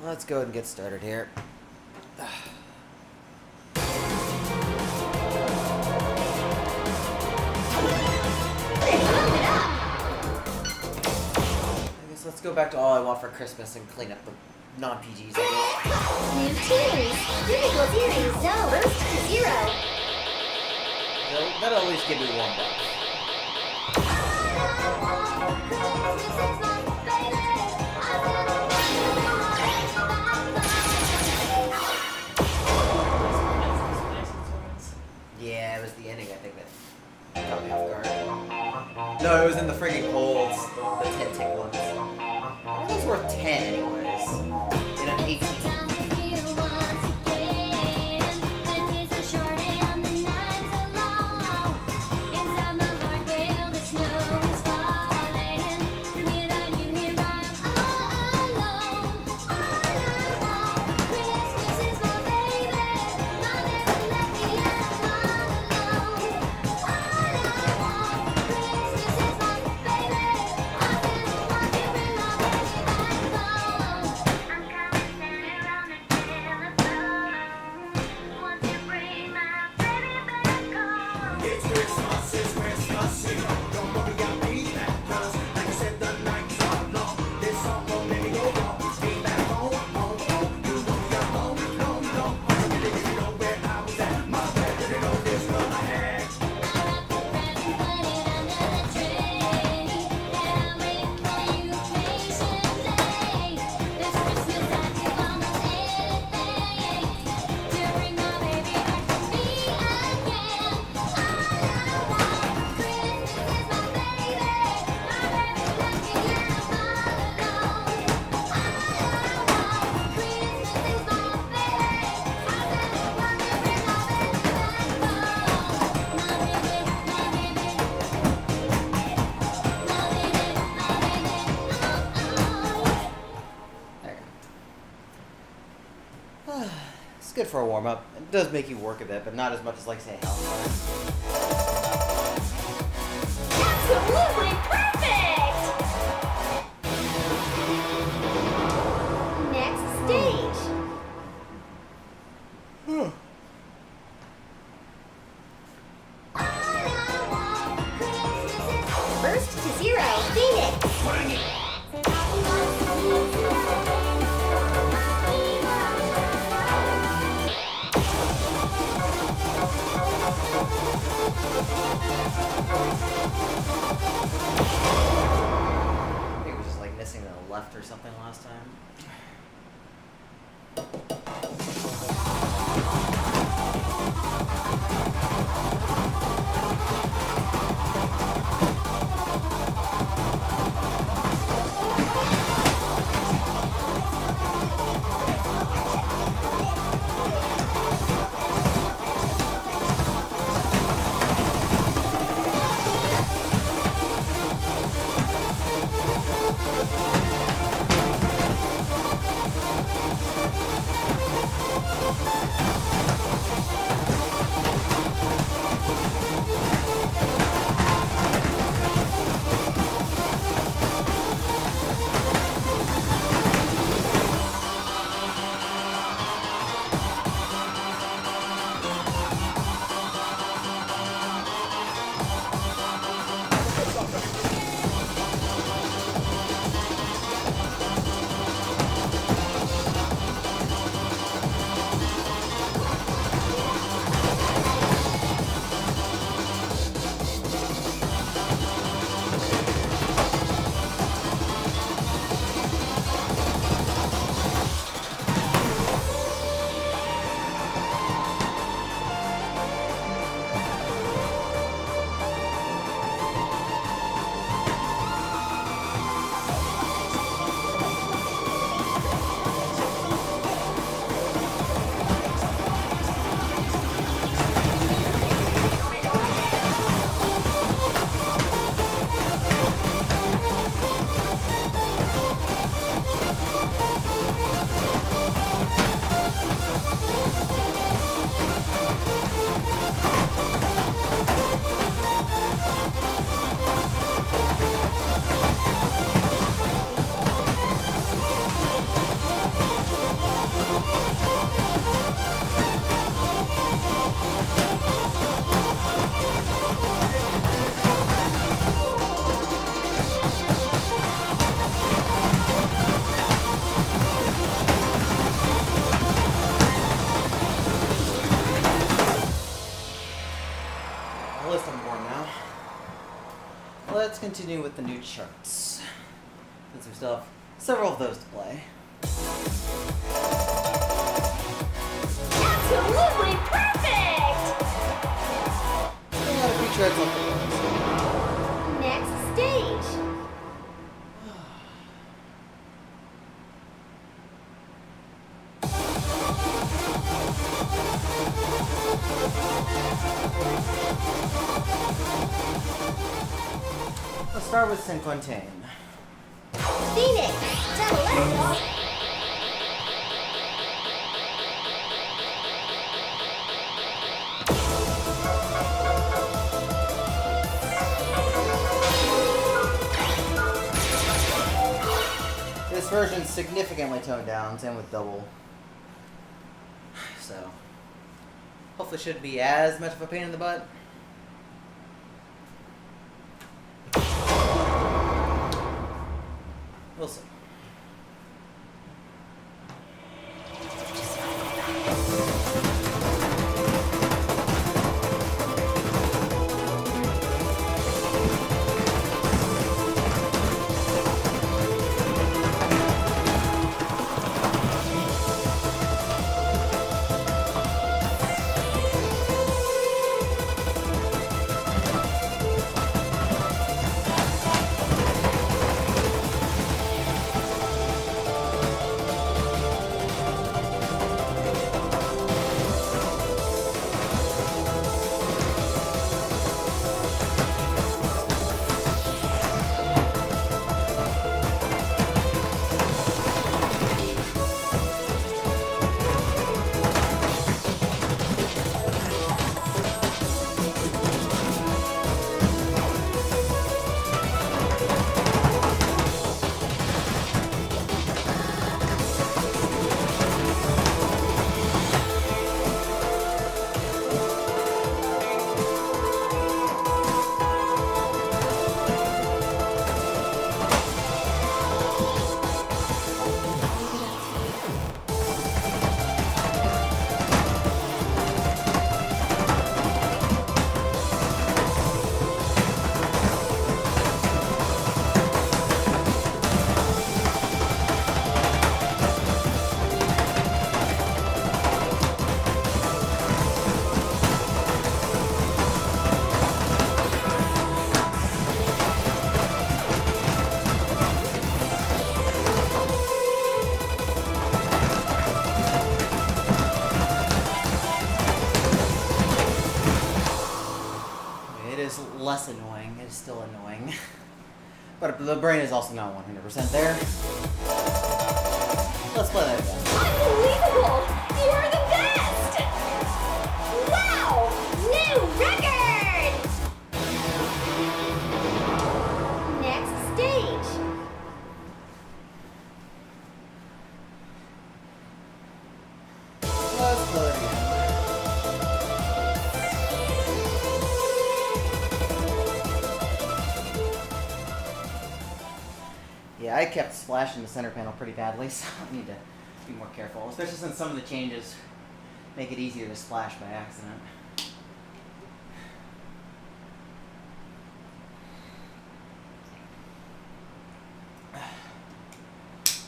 let's go ahead and get started here. I guess let's go back to All I Want for Christmas and clean up the non-PGs. New tiers. Critical series. Zone. Burst to 0. That'll at least give me one buff. Yeah, it was the ending, I think, that caught me off guard. No, it was in the friggin' holds, the 10 tick ones. What are those worth 10 anyways? In an 18. It's good for a warm-up. It does make you work a bit, but not as much as, like, say, Hellfire. Absolutely perfect! Next stage. Burst to 0, Phoenix. I think it was just like missing the left or something last time. At least I'm bored now. Let's continue with the new charts, since we still have several of those to play. Absolutely perfect! Still got a few charts left to play. Next stage. Let's start with Saint-Quentin. Phoenix, Celeste. This version's significantly toned down, same with double. So, hopefully shouldn't be as much of a pain in the butt. We'll see. Less annoying. It is still annoying. But the brain is also not 100% there. Let's play that again. Unbelievable! You are the best! Wow! New record! Next stage. Let's play it again. Yeah, I kept splashing the center panel pretty badly, so I need to be more careful, especially since some of the changes make it easier to splash by accident.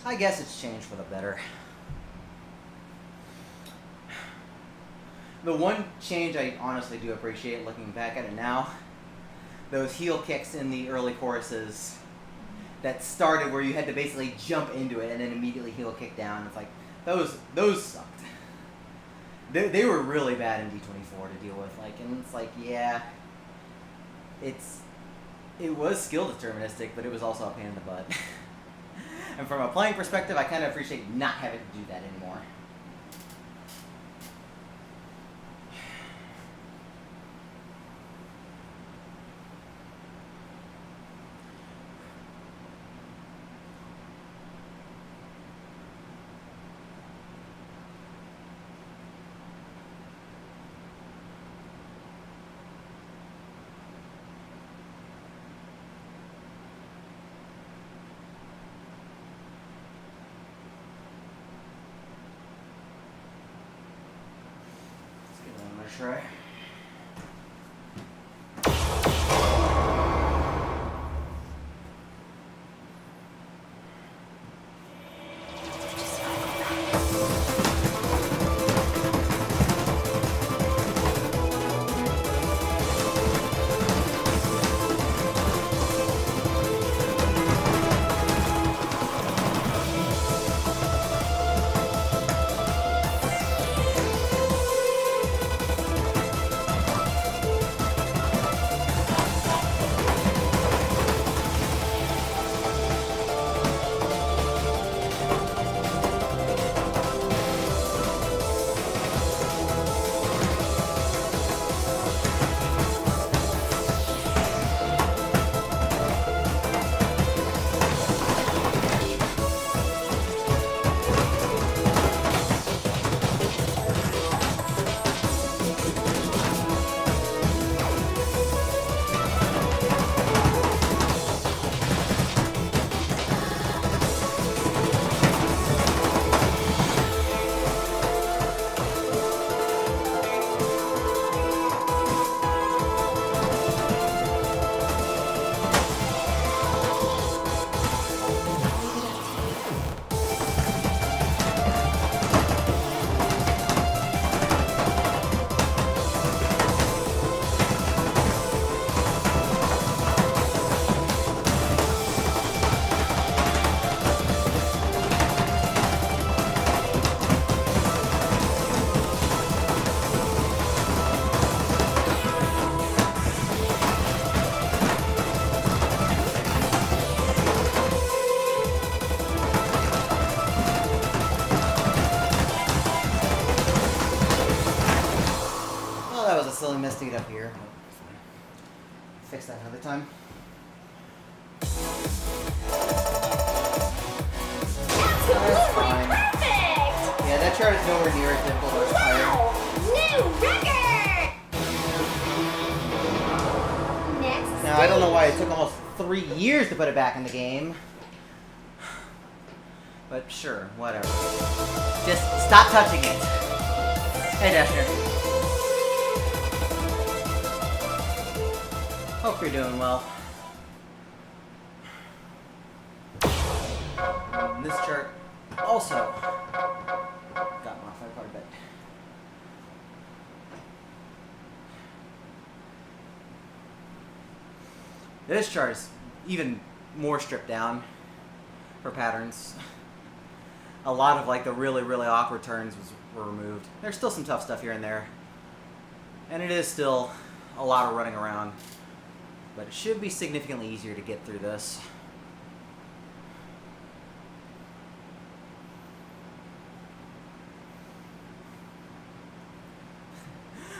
I guess it's changed for the better. The one change I honestly do appreciate looking back at it now, those heel kicks in the early choruses that started where you had to basically jump into it and then immediately heel kick down. It's like, those sucked. They were really bad in D24 to deal with. Like, and it's like, yeah, it was skill deterministic, but it was also a pain in the butt. And from a playing perspective, I kind of appreciate not having to do that anymore. Try. fix that another time. Absolutely perfect! Yeah, that chart is nowhere near as difficult as fire. Wow! New record! Next Now, I don't know why it stage. took almost 3 years to put it back in the game. But sure, whatever. Just stop touching it. Hey, Dashner. Hope you're doing well. And this chart also got modified quite a bit. This chart is even more stripped down for patterns. A lot of like the really, really awkward turns were removed. There's still some tough stuff here and there. And it is still a lot of running around. But it should be significantly easier to get through this.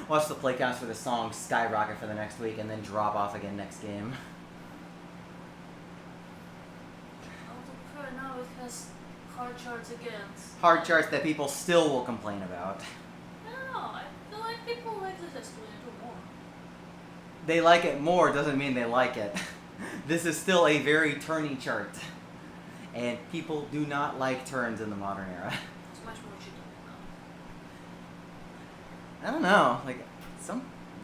Watch the play counts for the song skyrocket for the next week and then drop off again next game. Although now it has hard charts against. Hard charts that people still will complain about. I don't know, I feel like people like this Escalator more. They like it more doesn't mean they like it. This is still a very turny chart. And people do not like turns in the modern era. It's much more cheating now. I don't know.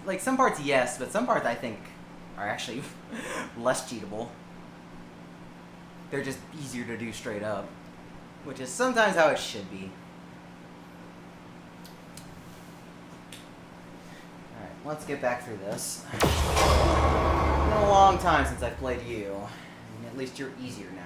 Like some parts yes, but some parts I think are actually less cheatable. They're just easier to do straight up, which is sometimes how it should be. Alright, let's get back through this. It's been a long time since I've played you, and at least you're easier now.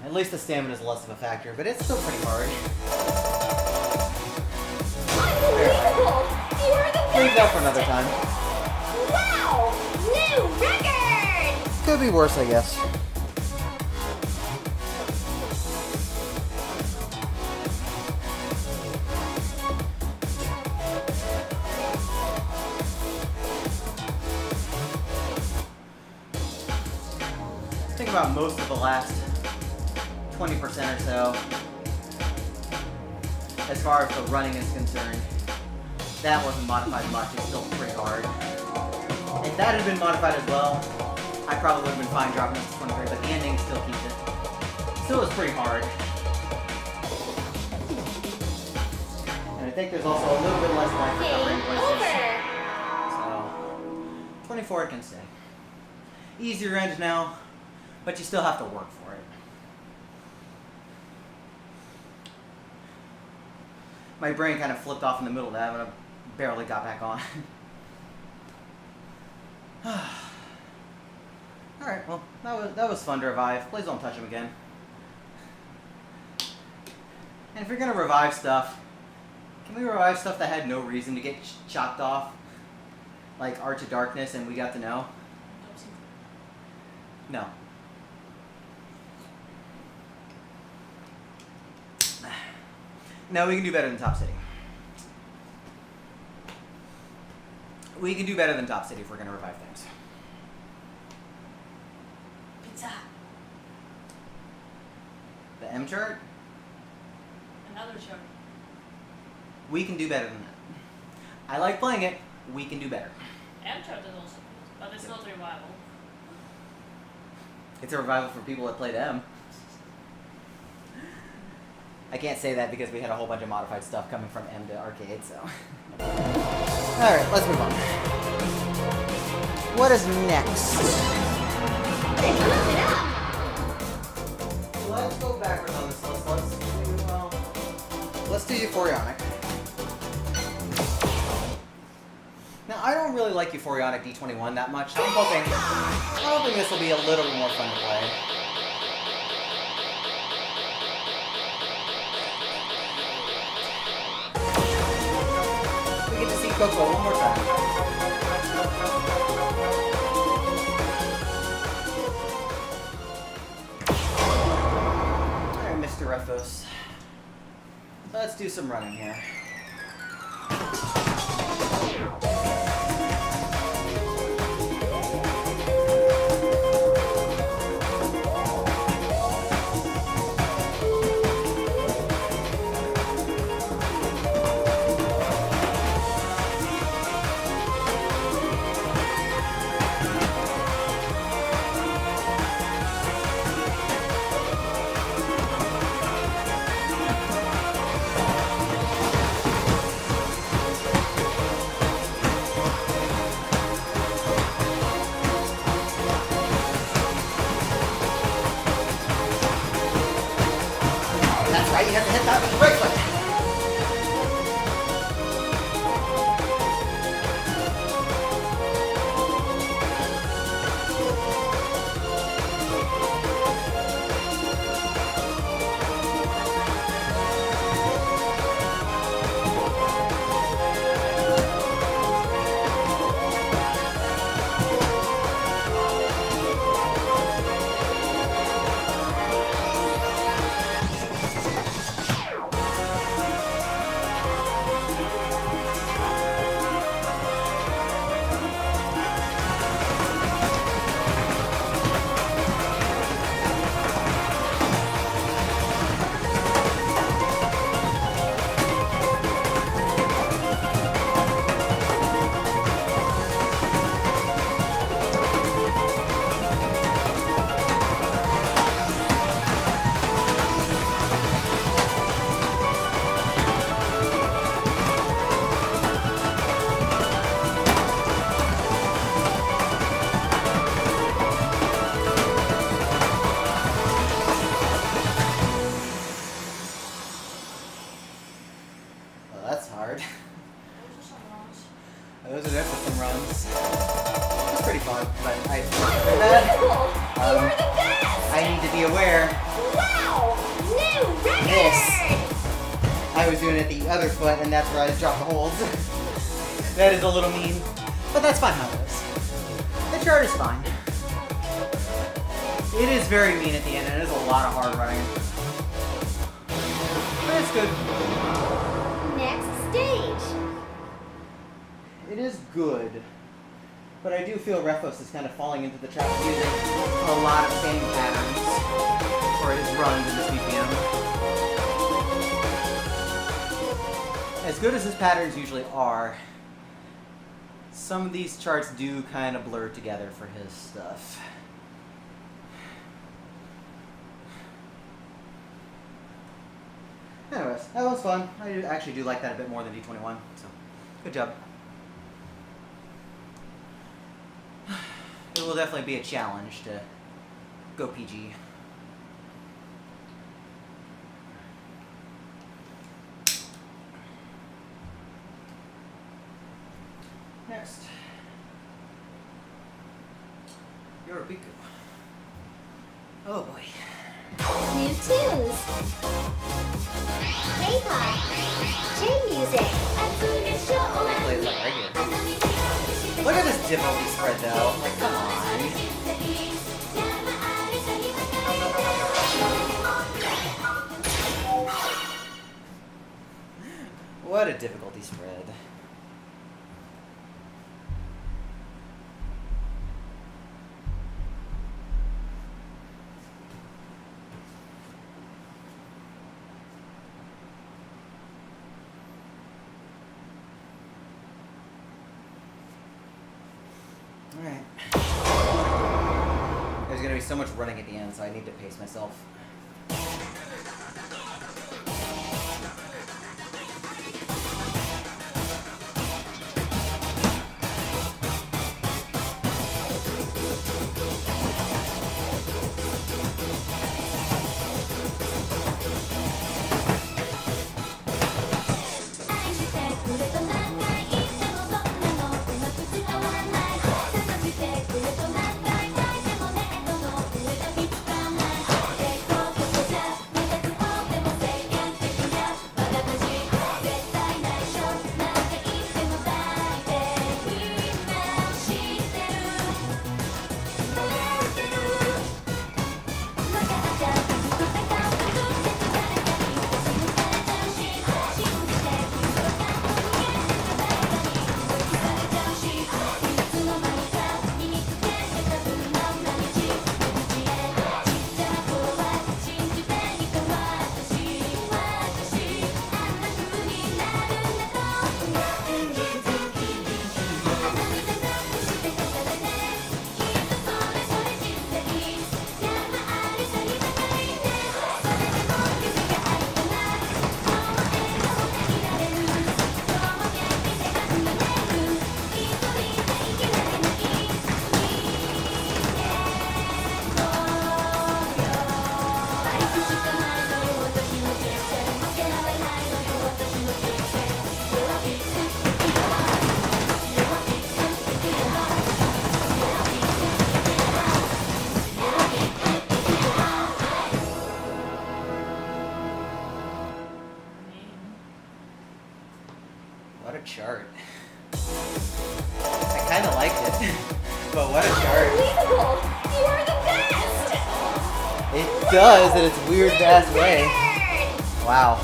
At least the stamina is less of a factor, but it's still pretty hard. Unbelievable! You're the Leave that for best! another time. Wow! New record! Could be worse, I guess. Think about most of the last 20% or so, as far as the running is concerned. That wasn't modified much, it's still pretty hard. If that had been modified as well, I probably would have been fine dropping this to 23, but the ending still keeps it. Still is pretty hard. And I think there's also a little bit less life recovery in Game places. over! So, 24 it can stay. Easier range now, but you still have to work for it. My brain kind of flipped off in the middle of that, and I barely got back on. Alright, well, that was fun to revive. Please don't touch him again. And if you're gonna revive stuff, can we revive stuff that had no reason to get chopped off? Like Arch of Darkness and We Got to Know? No. No, we can do better than Top City. We can do better than Top City if we're gonna revive things. Pizza. The M chart? Another chart. We can do better than that. I like playing it. We can do better. M chart is also good, but it's not revival. It's a revival for people that played M. I can't say that because we had a whole bunch of modified stuff coming from M to Arcade, so. Alright, let's move on. What is next? Let's go backwards on this list. Let's do Euphorionic. Now, I don't really like Euphorionic D21 that much. I'm hoping this will be a little bit more fun to play. We get to see Coco one more time. Alright, Mr. Refos. So let's do some running here. You have to hit that with the brake foot. That's hard. Those are definitely some runs. It's pretty fun, but You were the best! I need to be aware. Wow! New record! This. I was doing it the other foot, and that's where I dropped the holds. That is a little mean, but that's fine how it is. The chart is fine. It is very mean at the end, and it is a lot of hard running. But it's good. Next stage. It is good, but I do feel Refos is kind of falling into the trap of using a lot of same patterns for his runs in this BPM. As good as his patterns usually are, some of these charts do kind of blur together for his stuff. Anyways, that was fun. I actually do like that a bit more than D21, so good job. It will definitely be a challenge to go PG. next? You're a Piku. Oh boy. New tunes. K-pop. J-music. Plays like regular. Look at this difficulty spread though. Like, come on. What a difficulty spread. Alright. There's gonna be so much running at the end, so I need to pace myself. What a chart. I kind of liked it, but what a chart. Unbelievable! You are the best! It does in its weird, fast way. Wow.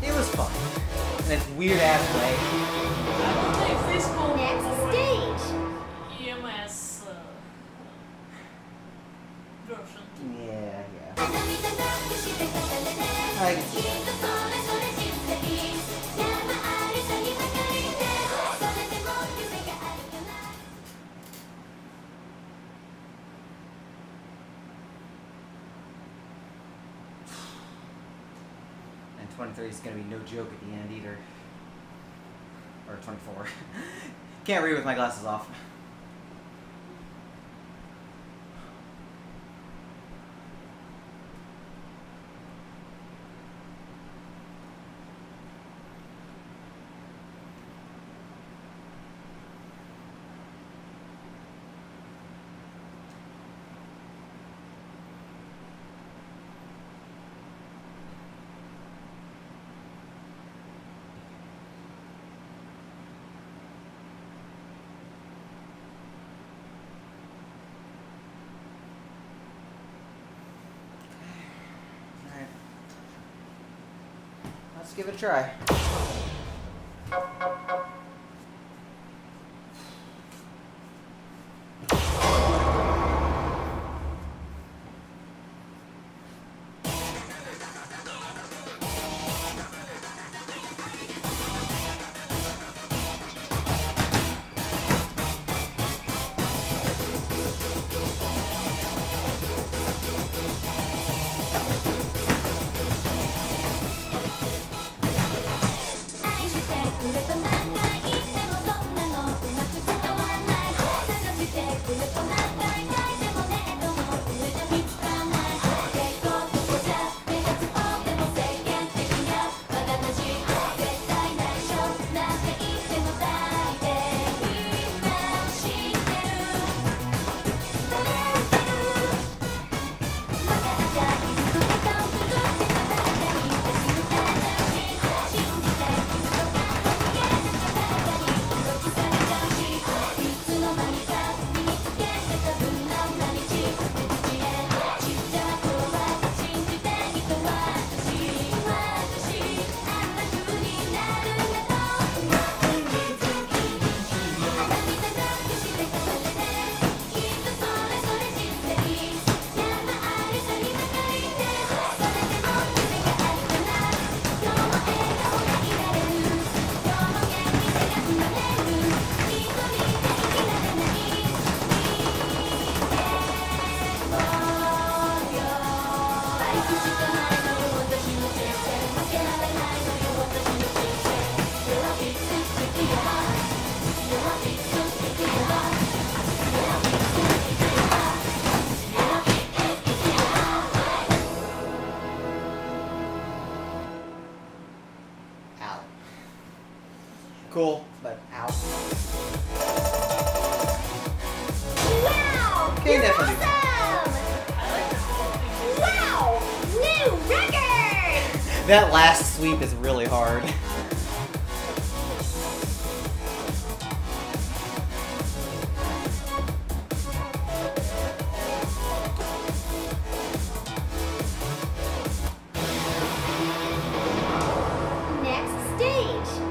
It was fun in its weird ass way. Next stage. EMS version. Yeah. I can see that. And 23 is going to be no joke at the end either. Or 24. Can't read with my glasses off. Alright. Let's give it a try. Cool, but ow. Wow! Okay, You're definitely. awesome! Wow! New record! That last sweep is really hard. Next stage.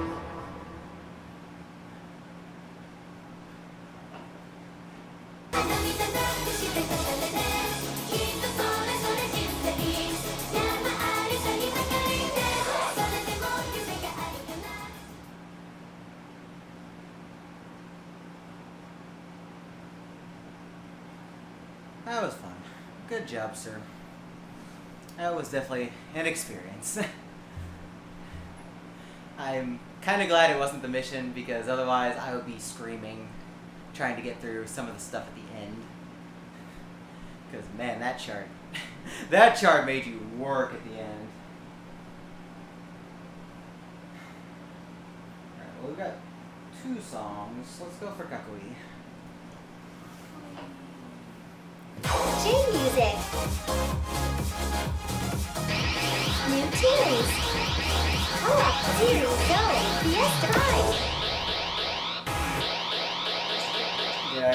That was fun. Good job, sir. That was definitely an experience. I'm kind of glad it wasn't the mission because otherwise I would be screaming trying to get through some of the stuff at the end. Because man, that chart, that chart made you work at the end. Alright, well we've got 2 songs. Let's go for Kakui. Chain music. New tunes. Up, series, go, Fiesta 5. Yeah,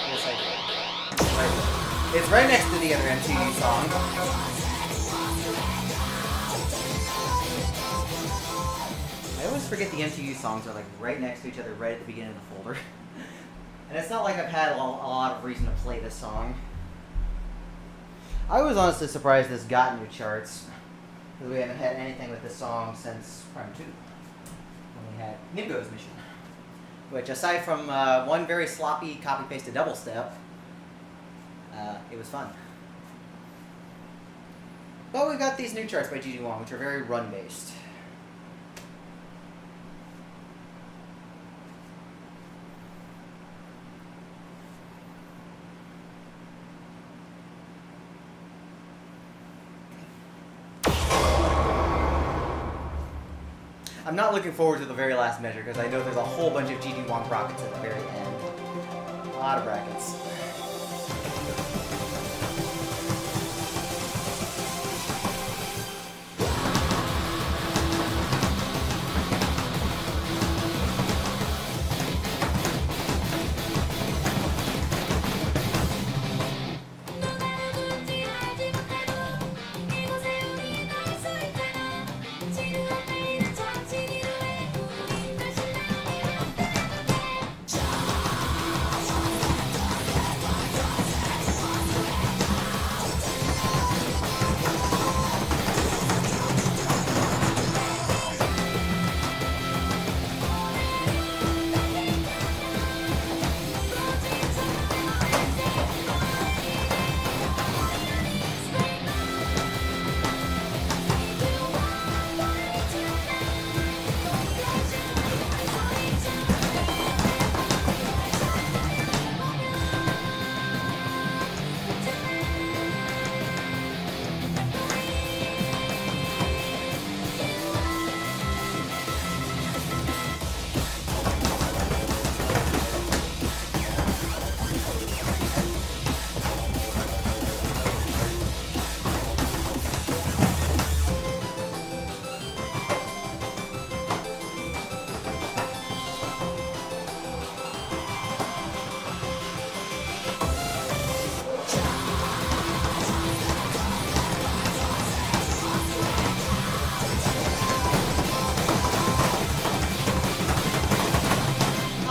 yes I did. It's right next to the other MTV song. I always forget the MTV songs are like right next to each other, right at the beginning of the folder. And it's not like I've had a lot of reason to play this song. I was honestly surprised this got new charts, because we haven't had anything with this song since Prime 2, when we had Ningo's Mission. Which, aside from one very sloppy copy-pasted double step, it was fun. But we got these new charts by Gigi Wong, which are very run-based. I'm not looking forward to the very last measure because I know there's a whole bunch of Gigi Wong brackets at the very end. A lot of brackets.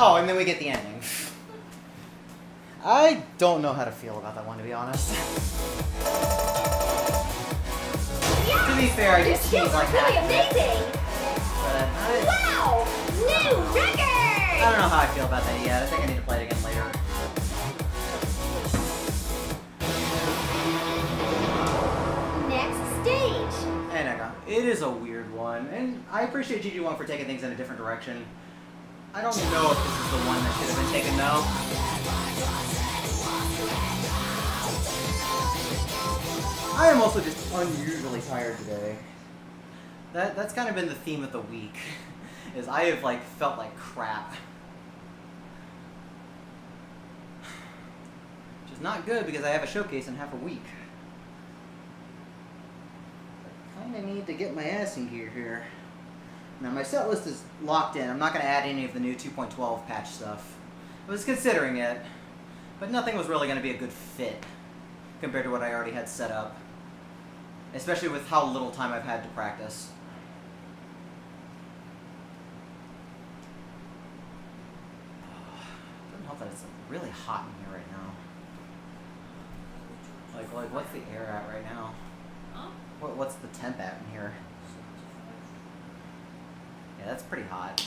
Oh, and then we get the ending. I don't know how to feel about that one, to be honest. Yeah, To be fair, I this just feels seems like really that. amazing. But Wow! New record! I don't know how I feel about that yet. I think I need to play it again later. Next stage. And I got it is a weird one, and I appreciate Gigi Wong for taking things in a different direction. I don't know if this is the one that should have been taken though. I am also just unusually tired today. That's kind of been the theme of the week, is I have like felt like crap. Which is not good because I have a showcase in half a week. I kind of need to get my ass in gear here. Now my set list is locked in. I'm not going to add any of the new 2.12 patch stuff. I was considering it, but nothing was really going to be a good fit compared to what I already had set up. Especially with how little time I've had to practice. Doesn't help that it's really hot in here right now. Like what's the air at right now? Huh? What's the temp at in here? Yeah, that's pretty hot.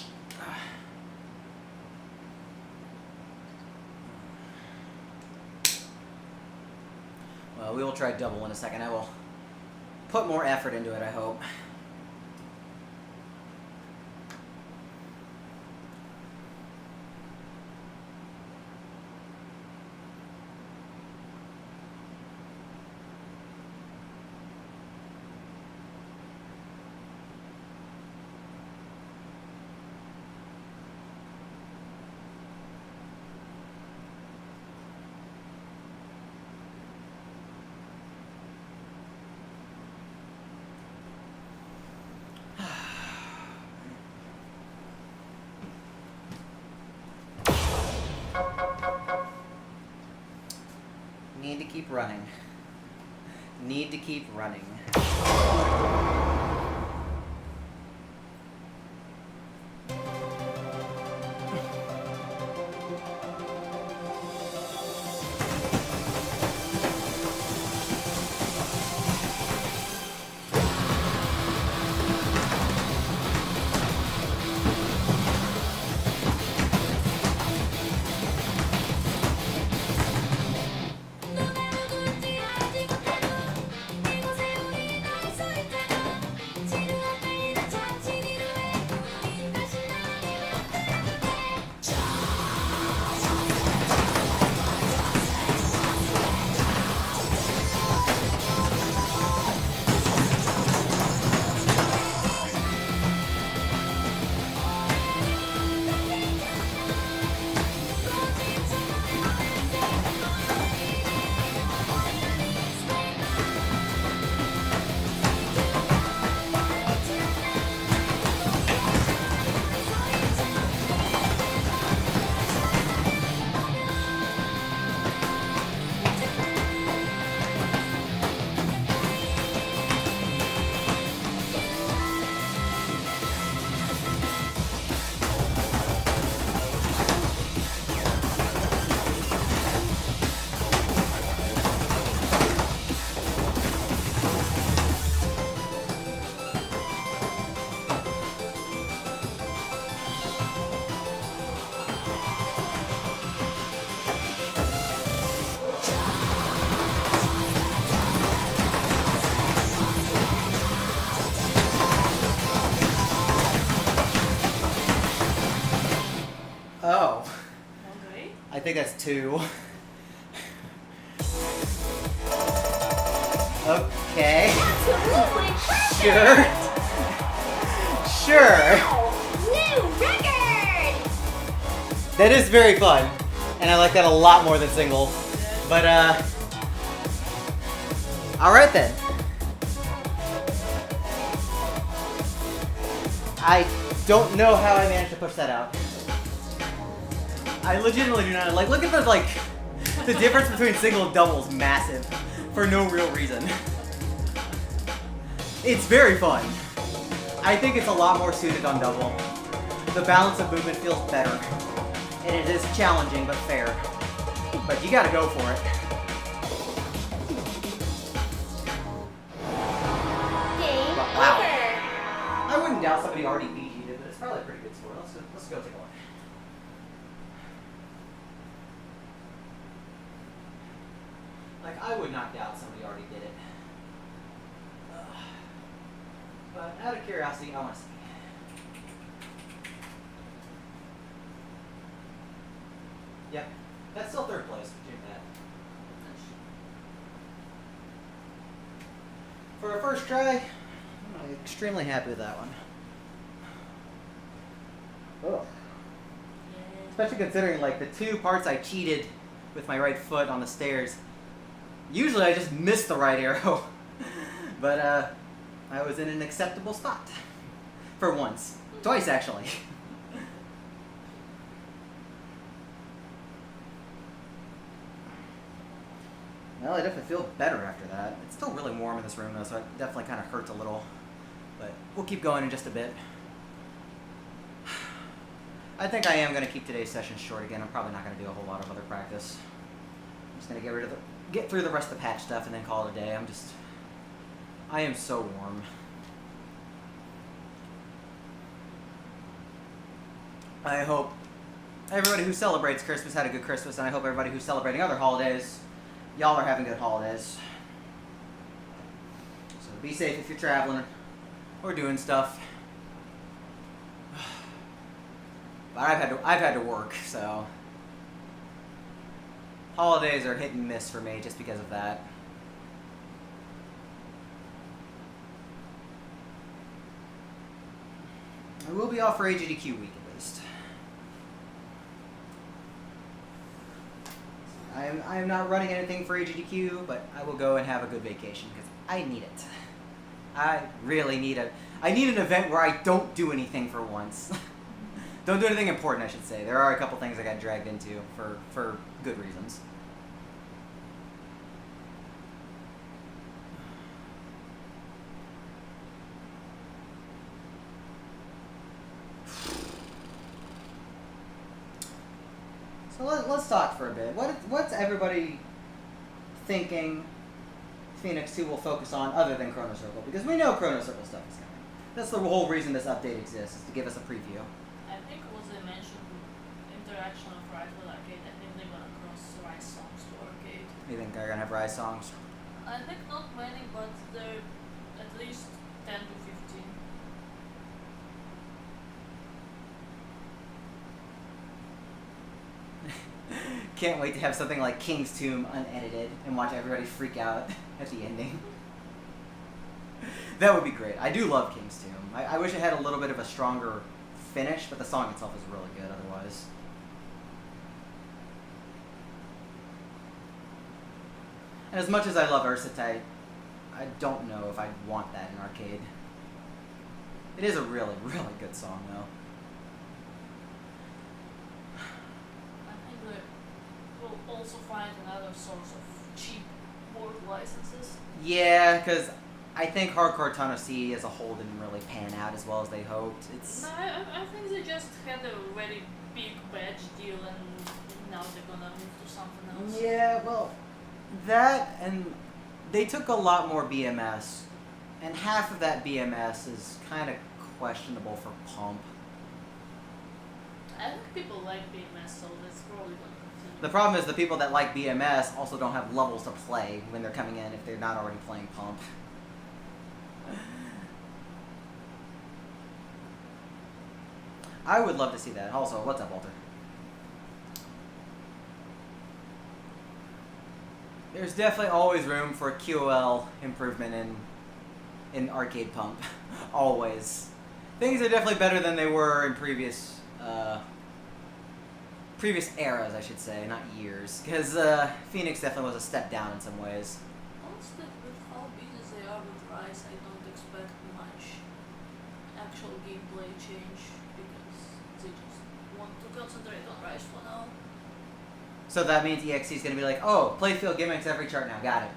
Well, we will try double in a second. I will put more effort into it, I hope. Need to keep running. Need to keep running. Oh. Okay. I think that's 2. Okay. Absolutely perfect! Sure. Sure. New record! That is very fun. And I like that a lot more than single. But, alright then. I don't know how I managed to push that out. I legitimately do not. Like, look at the difference between single and double is massive for no real reason. It's very fun. I think it's a lot more suited on double. The balance of movement feels better. And it is challenging but fair. But you gotta go for it. Game Wow. over! I wouldn't doubt somebody already PG'd it, but it's probably a pretty good score. Let's go take a look. Like, I would not doubt somebody already did it. But out of curiosity, I want to see. Yep, that's still 3rd place. Check that. For a first try, I'm extremely happy with that one. Especially considering like the 2 parts I cheated with my right foot on the stairs. Usually I just miss the right arrow. But I was in an acceptable spot. For once. Twice actually. Well, I definitely feel better after that. It's still really warm in this room though, so it definitely kind of hurts a little. But we'll keep going in just a bit. I think I am going to keep today's session short again. I'm probably not going to do a whole lot of other practice. I'm just going to get through the rest of the patch stuff and then call it a day. I am so warm. I hope everybody who celebrates Christmas had a good Christmas, and I hope everybody who's celebrating other holidays, y'all are having good holidays. So be safe if you're traveling or doing stuff. But I've had to work, so holidays are hit and miss for me just because of that. I will be off for AGDQ week at least. I am not running anything for AGDQ, but I will go and have a good vacation because I need it. I really need I need an event where I don't do anything for once. Don't do anything important, I should say. There are a couple things I got dragged into for good reasons. So let's talk for a bit. What's everybody thinking Phoenix 2 will focus on other than Chrono Circle? Because we know Chrono Circle stuff is coming. That's the whole reason this update exists, is to give us a preview. I think was they mentioned interaction of Rise with Arcade. I think they're gonna cross Rise songs to Arcade. You think they're gonna have Rise songs? I think not many, but they're at least 10 to 15. Can't wait to have something like King's Tomb unedited and watch everybody freak out at the ending. That would be great. I do love King's Tomb. I wish it had a little bit of a stronger finish, but the song itself is really good otherwise. And as much as I love Ursatite, I don't know if I'd want that in Arcade. It is a really, really good song though. I think they will also find another source of cheap board licenses. Yeah, because I think Hardcore Ton of Sea as a whole didn't really pan out as well as they hoped. It's No, I think they just had a very big badge deal and now they're gonna move to something else. Yeah, well, that and they took a lot more BMS, and half of that BMS is kind of questionable for Pump. I think people like BMS, so that's probably gonna continue. The problem is the people that like BMS also don't have levels to play when they're coming in if they're not already playing Pump. I would love to see that. Also, what's up, Walter? There's definitely always room for QOL improvement in Arcade Pump. Always. Things are definitely better than they were in previous eras, I should say, not years. Because Phoenix definitely was a step down in some ways. Honestly, with how busy they are with Rise, I don't expect much actual gameplay change because they just want to concentrate on Rise for now. So that means EXE is going to be like, oh, playfield gimmicks every chart now, got it.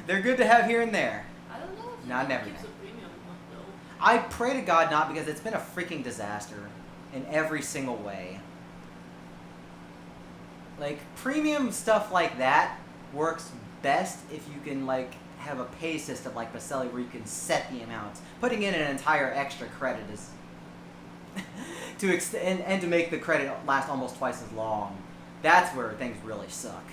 They're good to have here and there. I don't know if Not it everything. keeps a premium one though. I pray to God not, because it's been a freaking disaster in every single way. Like, premium stuff like that works best if you can, like, have a pay system like Baselli where you can set the amounts. Putting in an entire extra credit is... to extend and to make the credit last almost twice as long. That's where things really suck.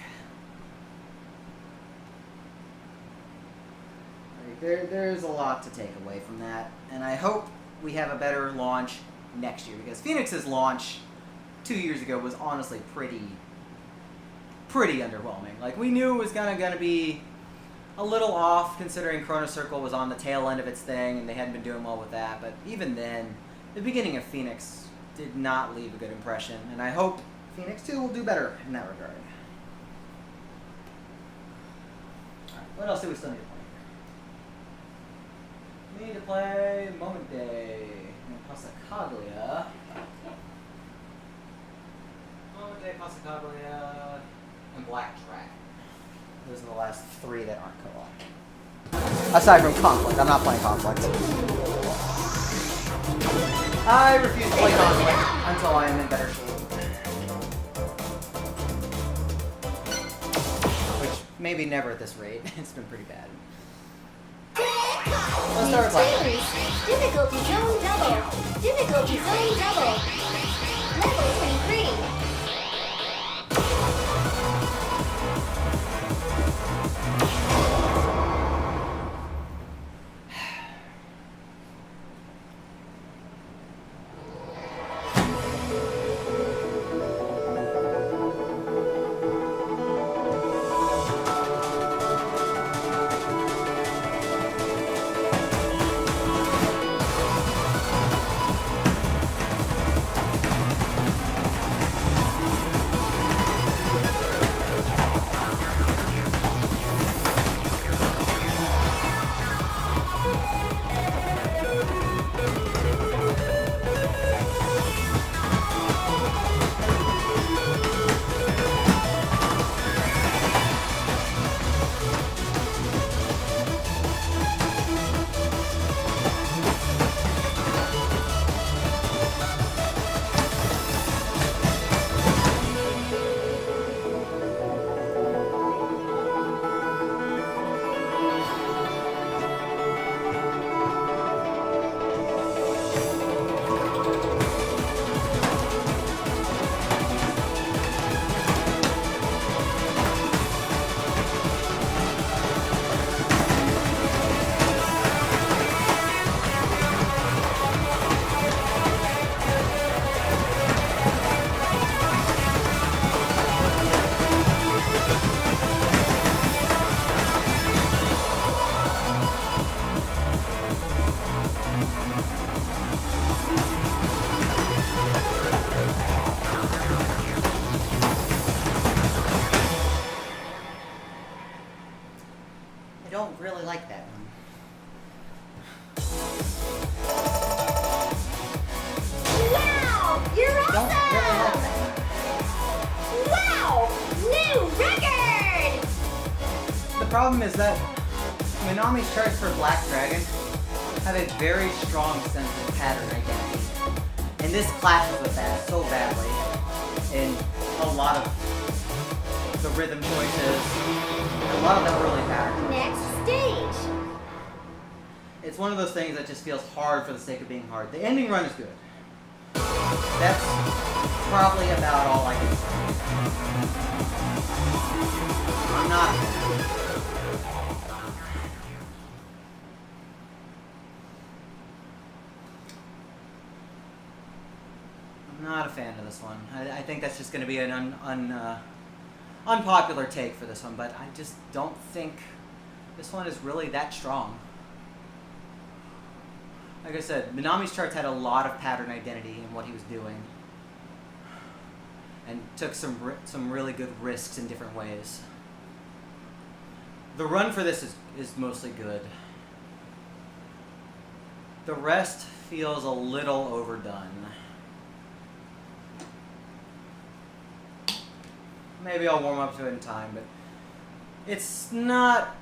Like, there's a lot to take away from that, and I hope we have a better launch next year, because Phoenix's launch 2 years ago was honestly pretty underwhelming. Like, we knew it was gonna be a little off considering Chrono Circle was on the tail end of its thing and they hadn't been doing well with that, but even then, the beginning of Phoenix did not leave a good impression, and I hope Phoenix 2 will do better in that regard. Alright, what else do we still need to play? We need to play Moment Day and Passacaglia. Moment Day, Passacaglia, and Black Dragon. Those are the last three that aren't co-op. Aside from Conflict, I'm not playing Conflict. I refuse to play Conflict until I am in better shape. Which, maybe never at this rate. It's been pretty bad. Let's start with Black. Difficulty zone double. Difficulty zone double. Level 23. I don't really like that one. Wow! You're Don't really like awesome! that. Wow! New record! The problem is that Minami's charts for Black Dragon have a very strong sense of pattern identity. And this clashes with that so badly in a lot of the rhythm choices, a lot of them early patterns. Next stage. It's one of those things that just feels hard for the sake of being hard. The ending run is good. That's probably about all I can say. I'm not a fan of this one. I think that's just going to be an unpopular take for this one, but I just don't think this one is really that strong. Like I said, Minami's charts had a lot of pattern identity in what he was doing, and took some really good risks in different ways. The run for this is mostly good. The rest feels a little overdone. Maybe I'll warm up to it in time, but it's not...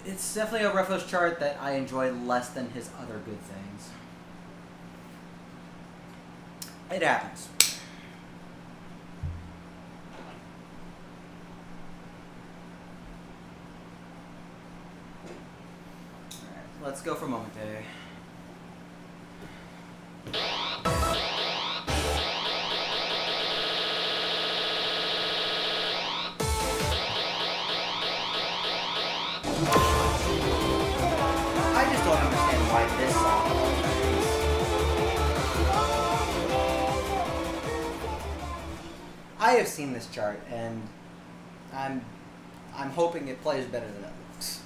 It's definitely a Reflo's chart that I enjoy less than his other good things. It happens. Alright, let's go for Moment Day. I just don't understand why this song. I have seen this chart, and I'm hoping it plays better than it looks.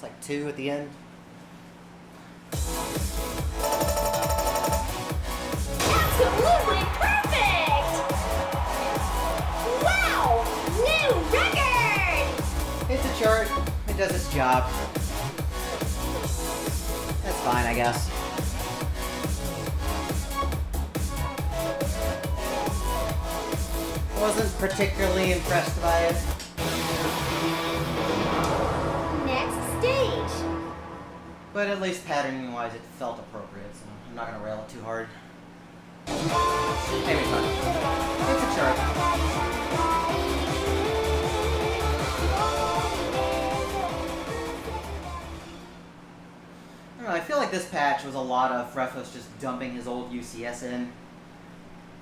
It's like 2 at the end. Absolutely perfect! Wow! New record! It's a chart. It does its job. That's fine, I guess. Wasn't particularly impressed by it. Next stage. But at least patterning-wise, it felt appropriate, so I'm not gonna rail it too hard. Maybe it's fine. It's a chart. I don't know, I feel like this patch was a lot of Frefos just dumping his old UCS in.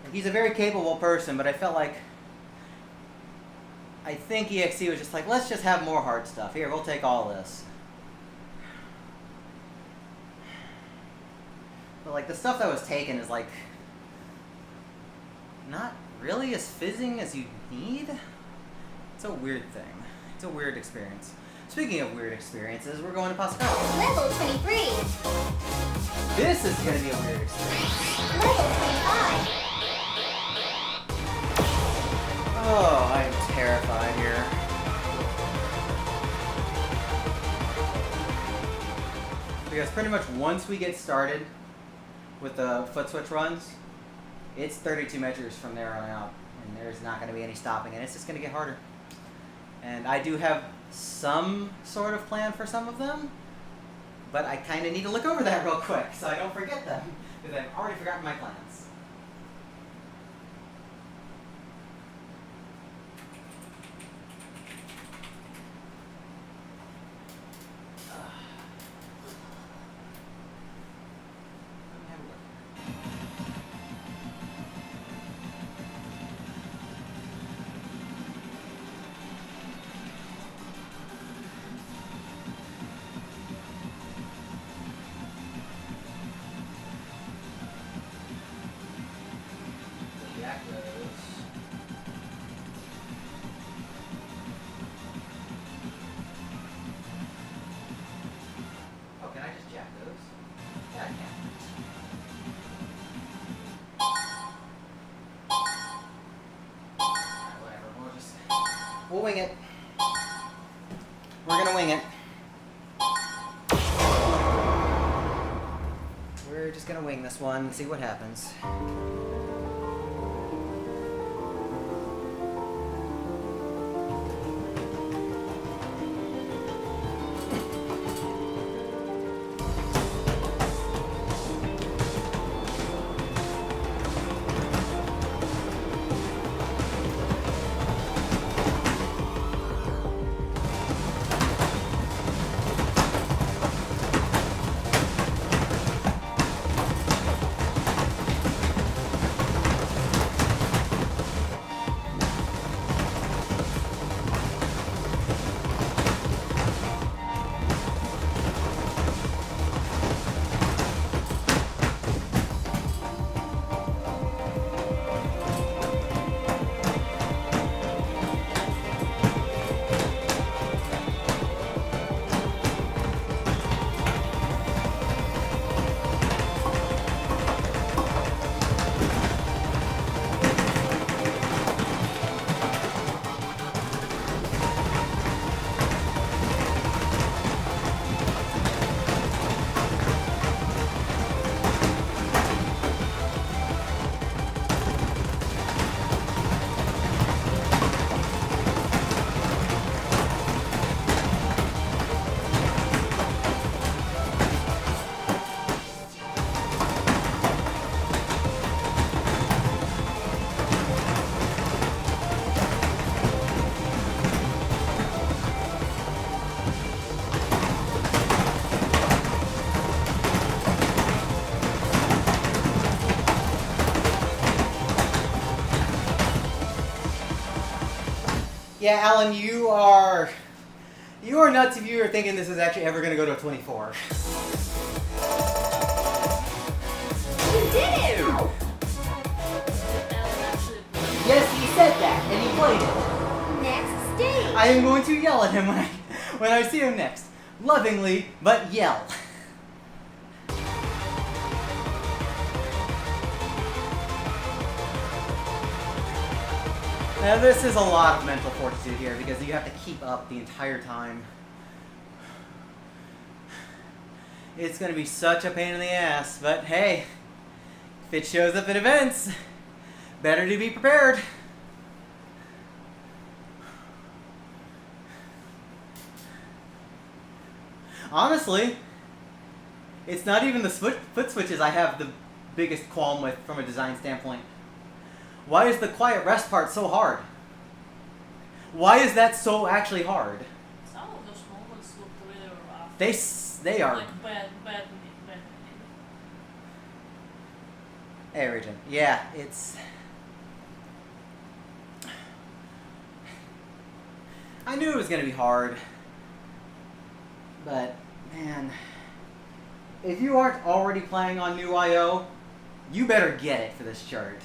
Like, he's a very capable person, but I felt like... I think EXE was just like, let's just have more hard stuff. Here, we'll take all this. But like, the stuff that was taken is like... not really as fizzing as you need? It's a weird thing. It's a weird experience. Speaking of weird experiences, we're going to Pascal. Level 23. This is going to be a weird experience. Level 25. Oh, I am terrified here. Because pretty much once we get started with the foot switch runs, it's 32 measures from there on out. And there's not going to be any stopping, and it's just going to get harder. And I do have some sort of plan for some of them, but I kind of need to look over that real quick so I don't forget them, because I've already forgotten my plans. Jack those. Oh, can I just jack those? Yeah, I can. Alright, whatever. We'll wing it. We're gonna wing it. We're just gonna wing this one and see what happens. Yeah, Alan, you are nuts if you are thinking this is actually ever going to go to a 24. You did it! Yes, he said that, and he played it. Next stage. I am going to yell at him when I see him next. lovingly, but yell. Now this is a lot of mental fortitude here because you have to keep up the entire time. It's going to be such a pain in the ass, but hey, if it shows up at events, better to be prepared. Honestly, it's not even the foot switches I have the biggest qualm with from a design standpoint. Why is the quiet rest part so hard? Why is that so actually hard? Some of those moments look really rough. They are. Like bad. Hey, Regent. Yeah, it's. I knew it was gonna be hard, but man, if you aren't already playing on new IO, you better get it for this chart.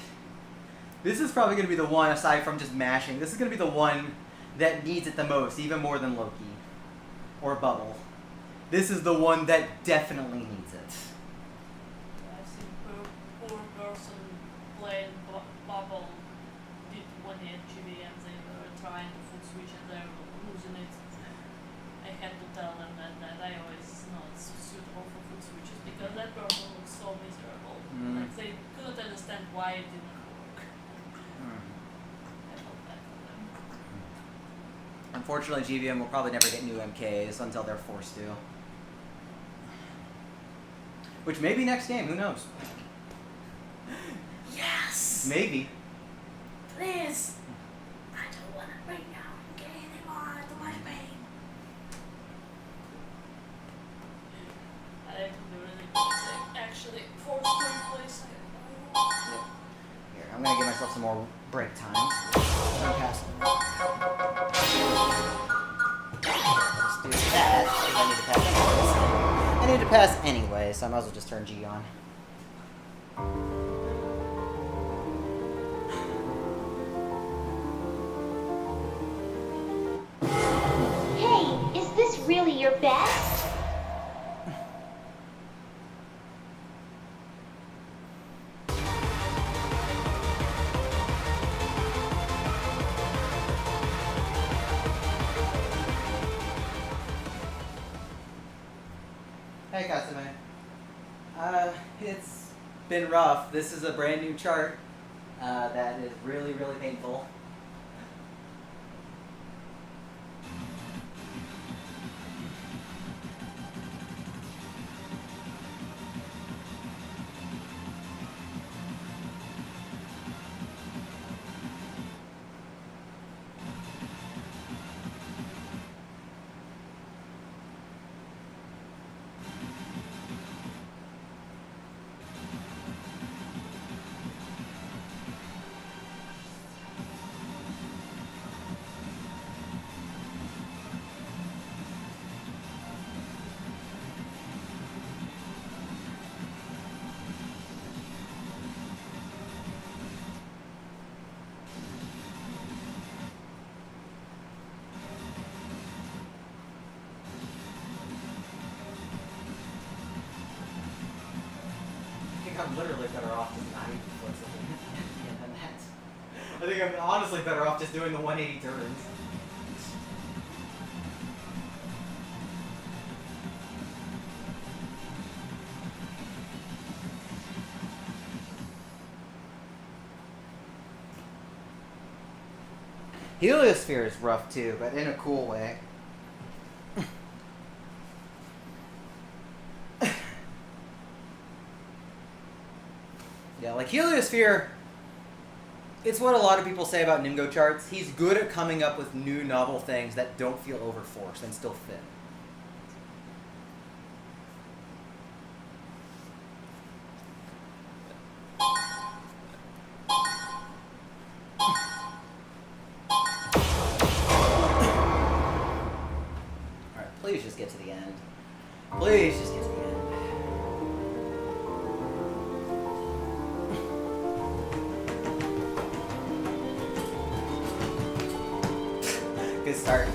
This is probably going to be the one, aside from just mashing, this is going to be the one that needs it the most, even more than Loki. Or Bubble. This is the one that definitely needs it. I've seen poor person playing Bubble did when they had GVM, they were trying to foot switch and they were losing it. I had to tell them that I always not suitable for foot switches because that person looks so miserable. Like they couldn't understand why it didn't work. Unfortunately, GVM will probably never get new MKs until they're forced to. Which may be next game, who knows? Yes! Maybe. Please! I don't want to bring down MK anymore, too much pain. I think the really good thing. Actually, for third place, Here, I'm going to give myself some more break time. Pass. Let's do that, because I need to pass anyways. I need to pass anyway, so I might as well just turn G on. Hey, is this really your best? Hey, Kasame. It's been rough. This is a brand new chart that is really, really painful. I'm literally better off just not even flipping than that. I think I'm honestly better off just doing the 180 turns. Heliosphere is rough too, but in a cool way. Yeah, like Heliosphere, it's what a lot of people say about Ningo charts. He's good at coming up with new novel things that don't feel overforced and still fit. Alright, please just get to the end. Please just get to the end. Good start.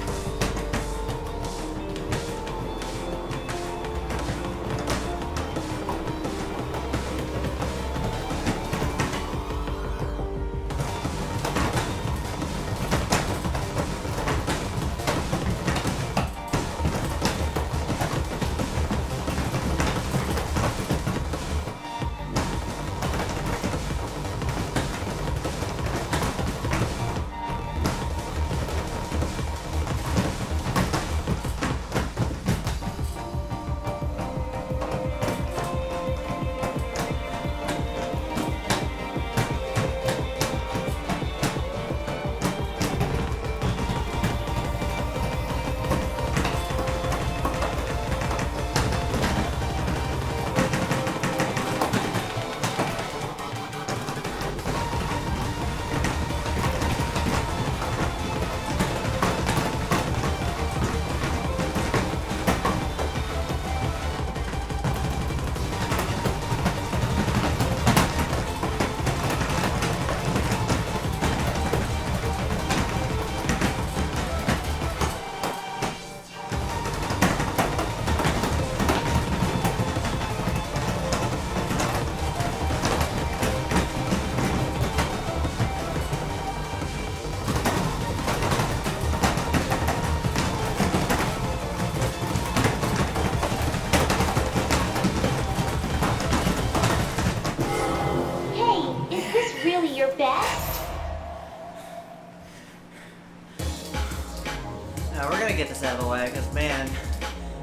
get this out of the way, because man,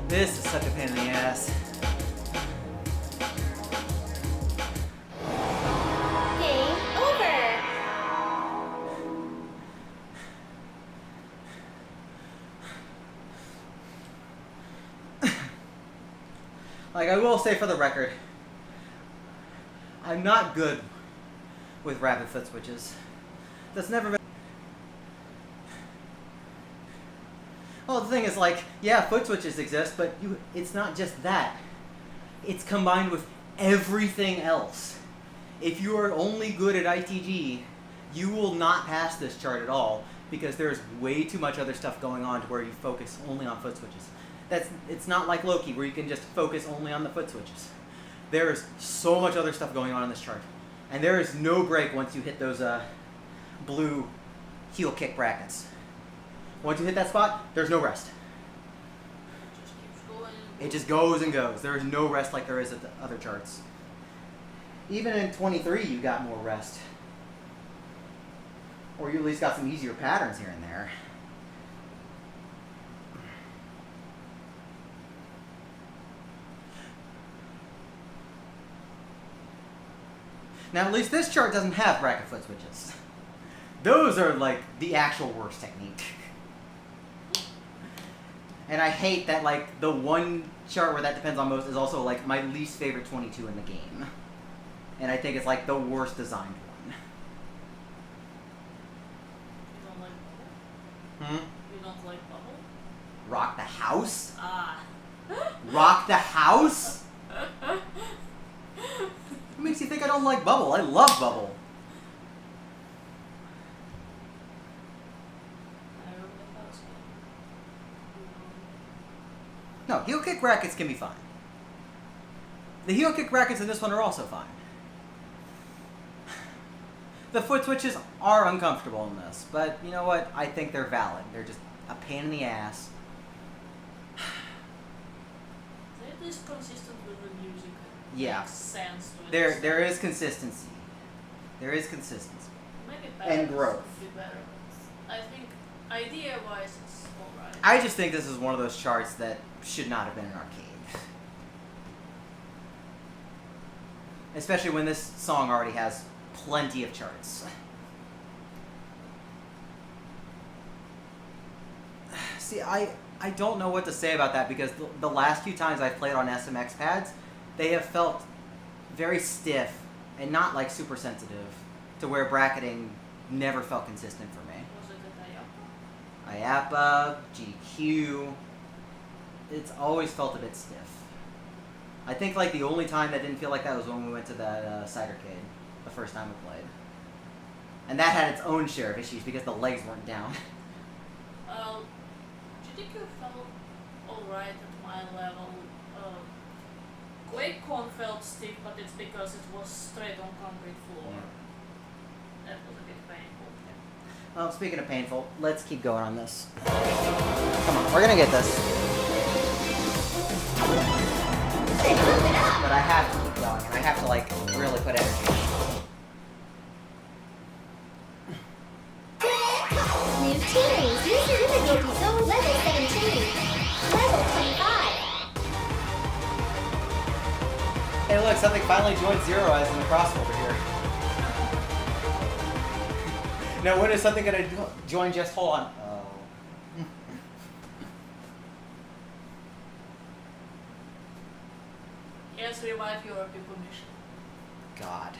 this is such a pain in the ass. Game over. Like, I will say for the record, I'm not good with rapid foot switches. That's never been... Well, the thing is, like, yeah, foot switches exist, but it's not just that. It's combined with everything else. If you are only good at ITG, you will not pass this chart at all, because there's way too much other stuff going on to where you focus only on foot switches. It's not like Loki, where you can just focus only on the foot switches. There is so much other stuff going on in this chart. And there is no break once you hit those blue heel kick brackets. Once you hit that spot, there's no rest. It just keeps going. It just goes and goes. There is no rest like there is at the other charts. Even in 23, you got more rest. Or you at least got some easier patterns here and there. Now, at least this chart doesn't have bracket foot switches. Those are, like, the actual worst technique. And I hate that, like, the one chart where that depends on most is also, like, my least favorite 22 in the game. And I think it's, like, the worst designed one. You don't like bubble? You don't like bubble? Rock the house? Ah. Rock the house? What makes you think I don't like bubble? I love bubble. I don't know how it's going. No, heel kick brackets can be fine. The heel kick brackets in this one are also fine. The foot switches are uncomfortable in this, but you know what? I think they're valid. They're just a pain in the ass. It is consistent with the music. Yeah. Makes sense to it. There is consistency. There is consistency. Maybe and patterns growth. would be better, but I think idea-wise it's alright. I just think this is one of those charts that should not have been an arcade. Especially when this song already has plenty of charts. See, I don't know what to say about that, because the last few times I've played on SMX pads, they have felt very stiff and not like super sensitive, to where bracketing never felt consistent for me. Was it at IAPA? IAPA, GQ, it's always felt a bit stiff. I think like the only time that didn't feel like that was when we went to that Cidercade, the first time we played. And that had its own share of issues because the legs weren't down. GDQ felt alright at my level. QuakeCon felt stiff, but it's because it was straight on concrete floor. Yeah. That was a bit painful. Well, speaking of painful, let's keep going on this. Come on, we're gonna get this. But I have to keep going, and I have to, like, really put energy. New series. User difficulty zone level 17. Level 25. Hey, look, something finally joined Zero as in the crossover here. Now, when is something gonna join just hold on? Oh. Yes, revive your people mission. God.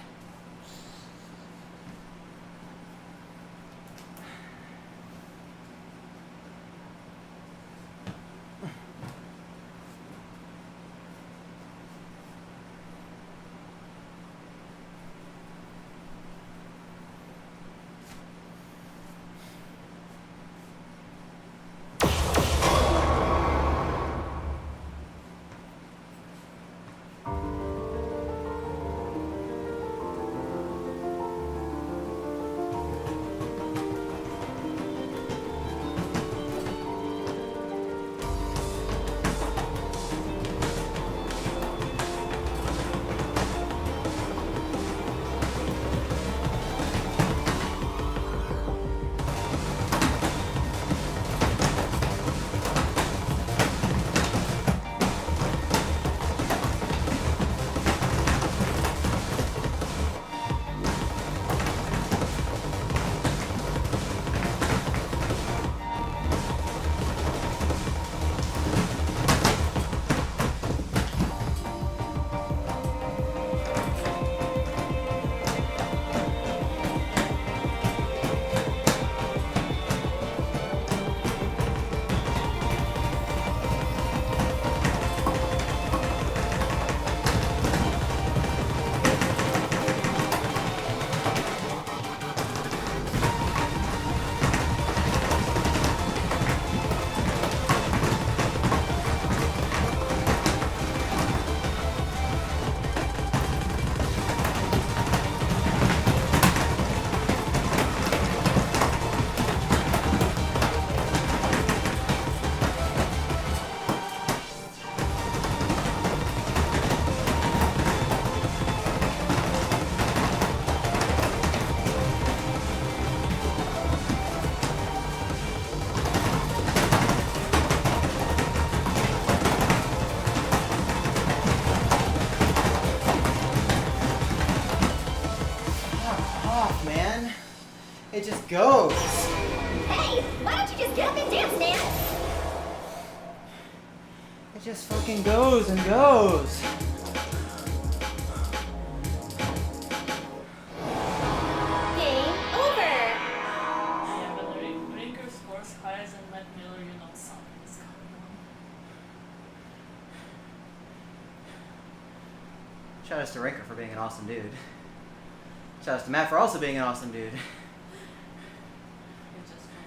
It just goes. Hey, why don't you just get up and dance, man? It just fucking goes and goes. Game over. Yeah, but the Rinker scores higher than Matt Miller, you know something is going on. Shout outs to Rinker for being an awesome dude. Shout outs to Matt for also being an awesome dude. It's just fun.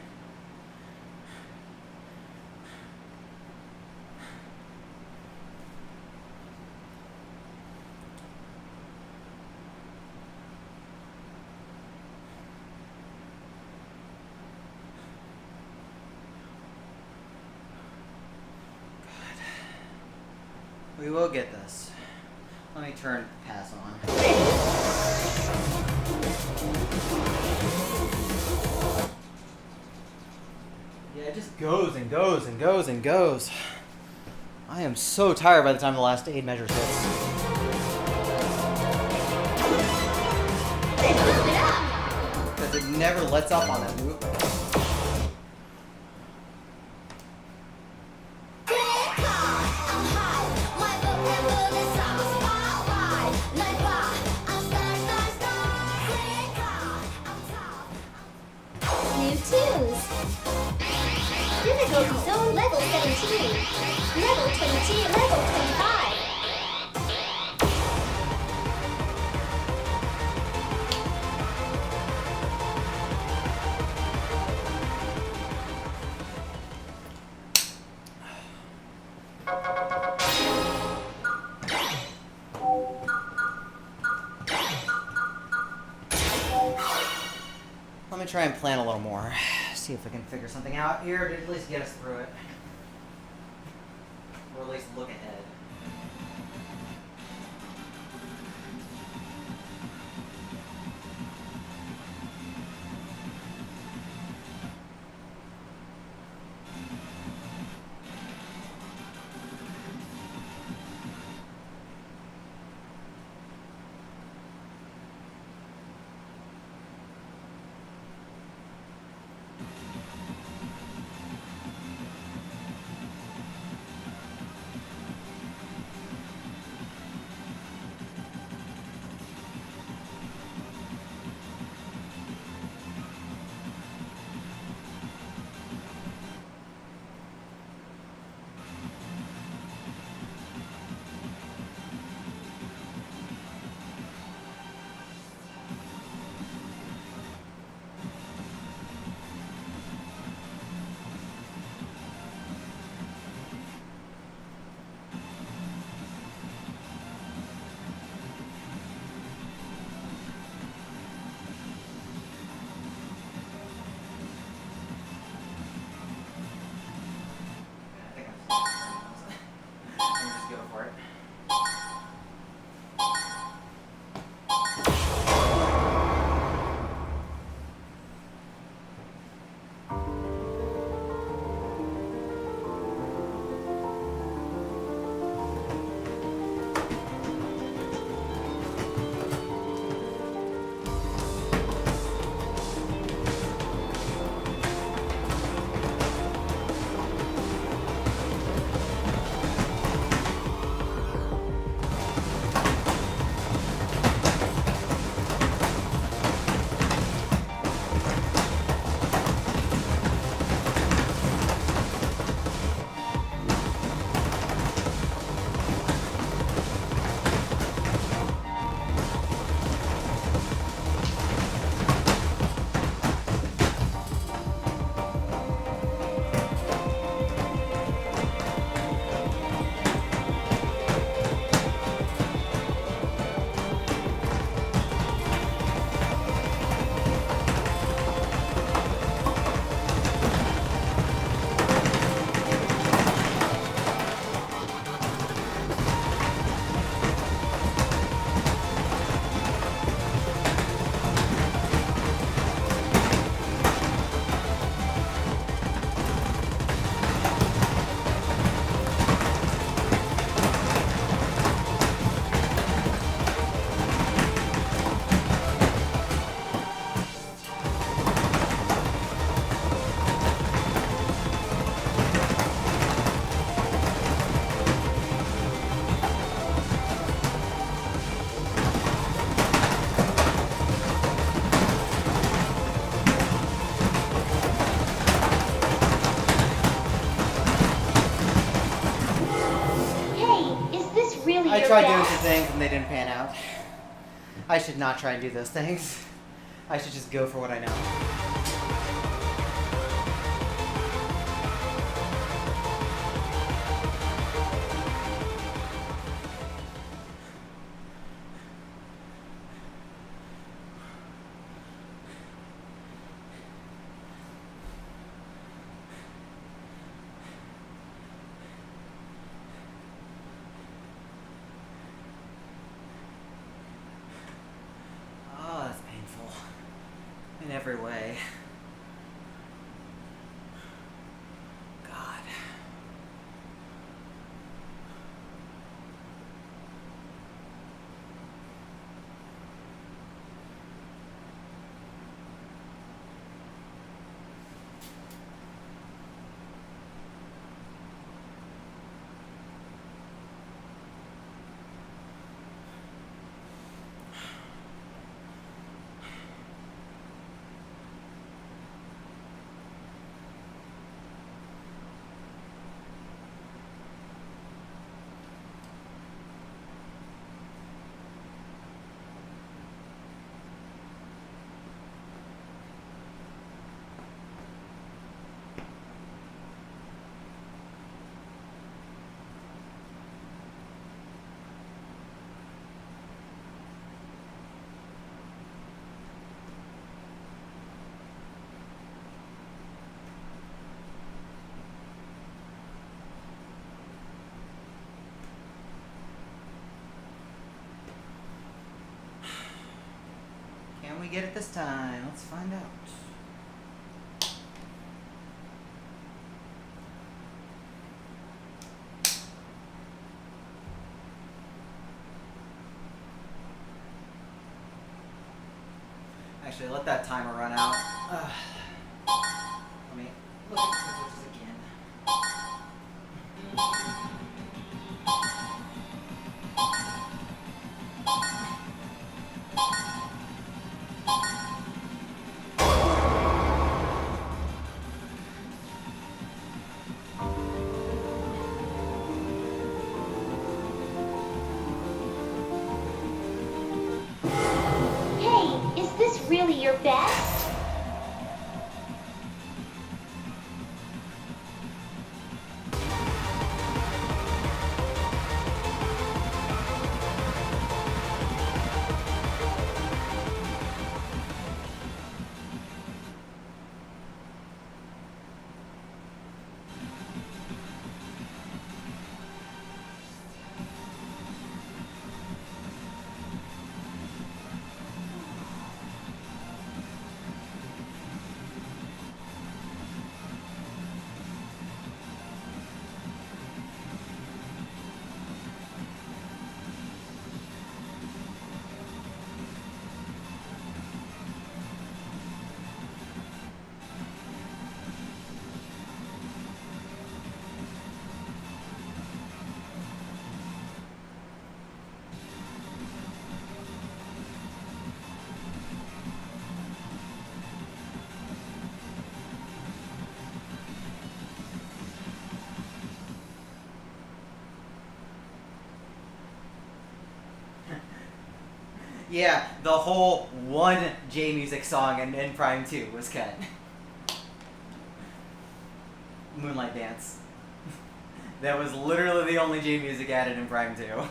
We will get this. Let me turn pass on. Yeah, it just goes and goes and goes and goes. I am so tired by the time the last 8 measures hits. Move it up. Because it never lets up on that movement. New tunes. Difficulty zone level 17. Level 22, level 25. Let me try and plan a little more. See if I can figure something out here to at least get us through it. Or at least look ahead. your I tried doing best? some things and they didn't pan out. I should not try and do those things. I should just go for what I know. Oh, that's painful. In every way. God. Can we get it this time? Let's find out. Actually, let that timer run out. Let me look at the switches again. Hey, is this really your best? Yeah, the whole one J Music song in Prime 2 was cut. Moonlight Dance. That was literally the only J Music added in Prime 2. Oh,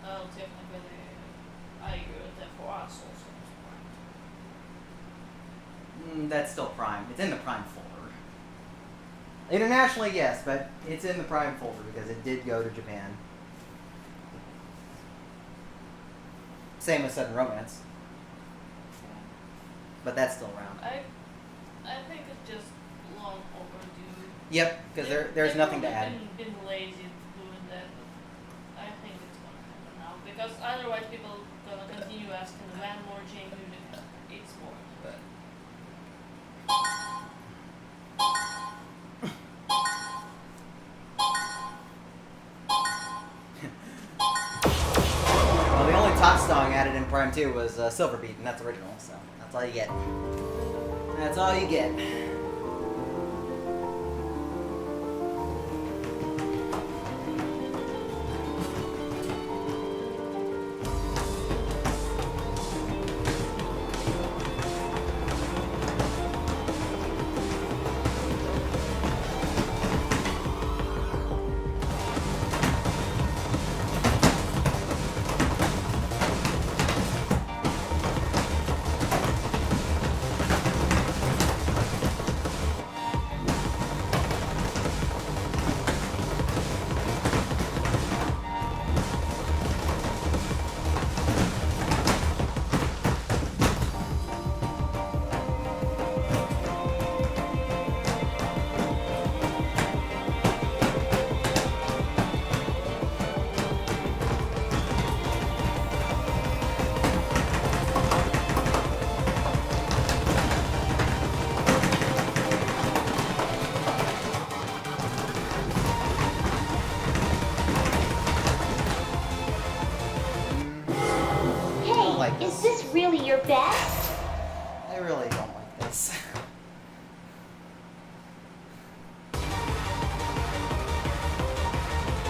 technically, I agree with that for us also. That's still Prime. It's in the Prime folder. Internationally, yes, but it's in the Prime folder because it did go to Japan. Same with Sudden Romance, but that's still around. I think it's just long overdue. Yep, because there's nothing to add. Been lazy doing that, but I think it's gonna happen now because otherwise people gonna continue asking when more J music it's more. But Well, the only top song added in Prime 2 was Silver Beat, and that's original, so that's all you get. That's all you get.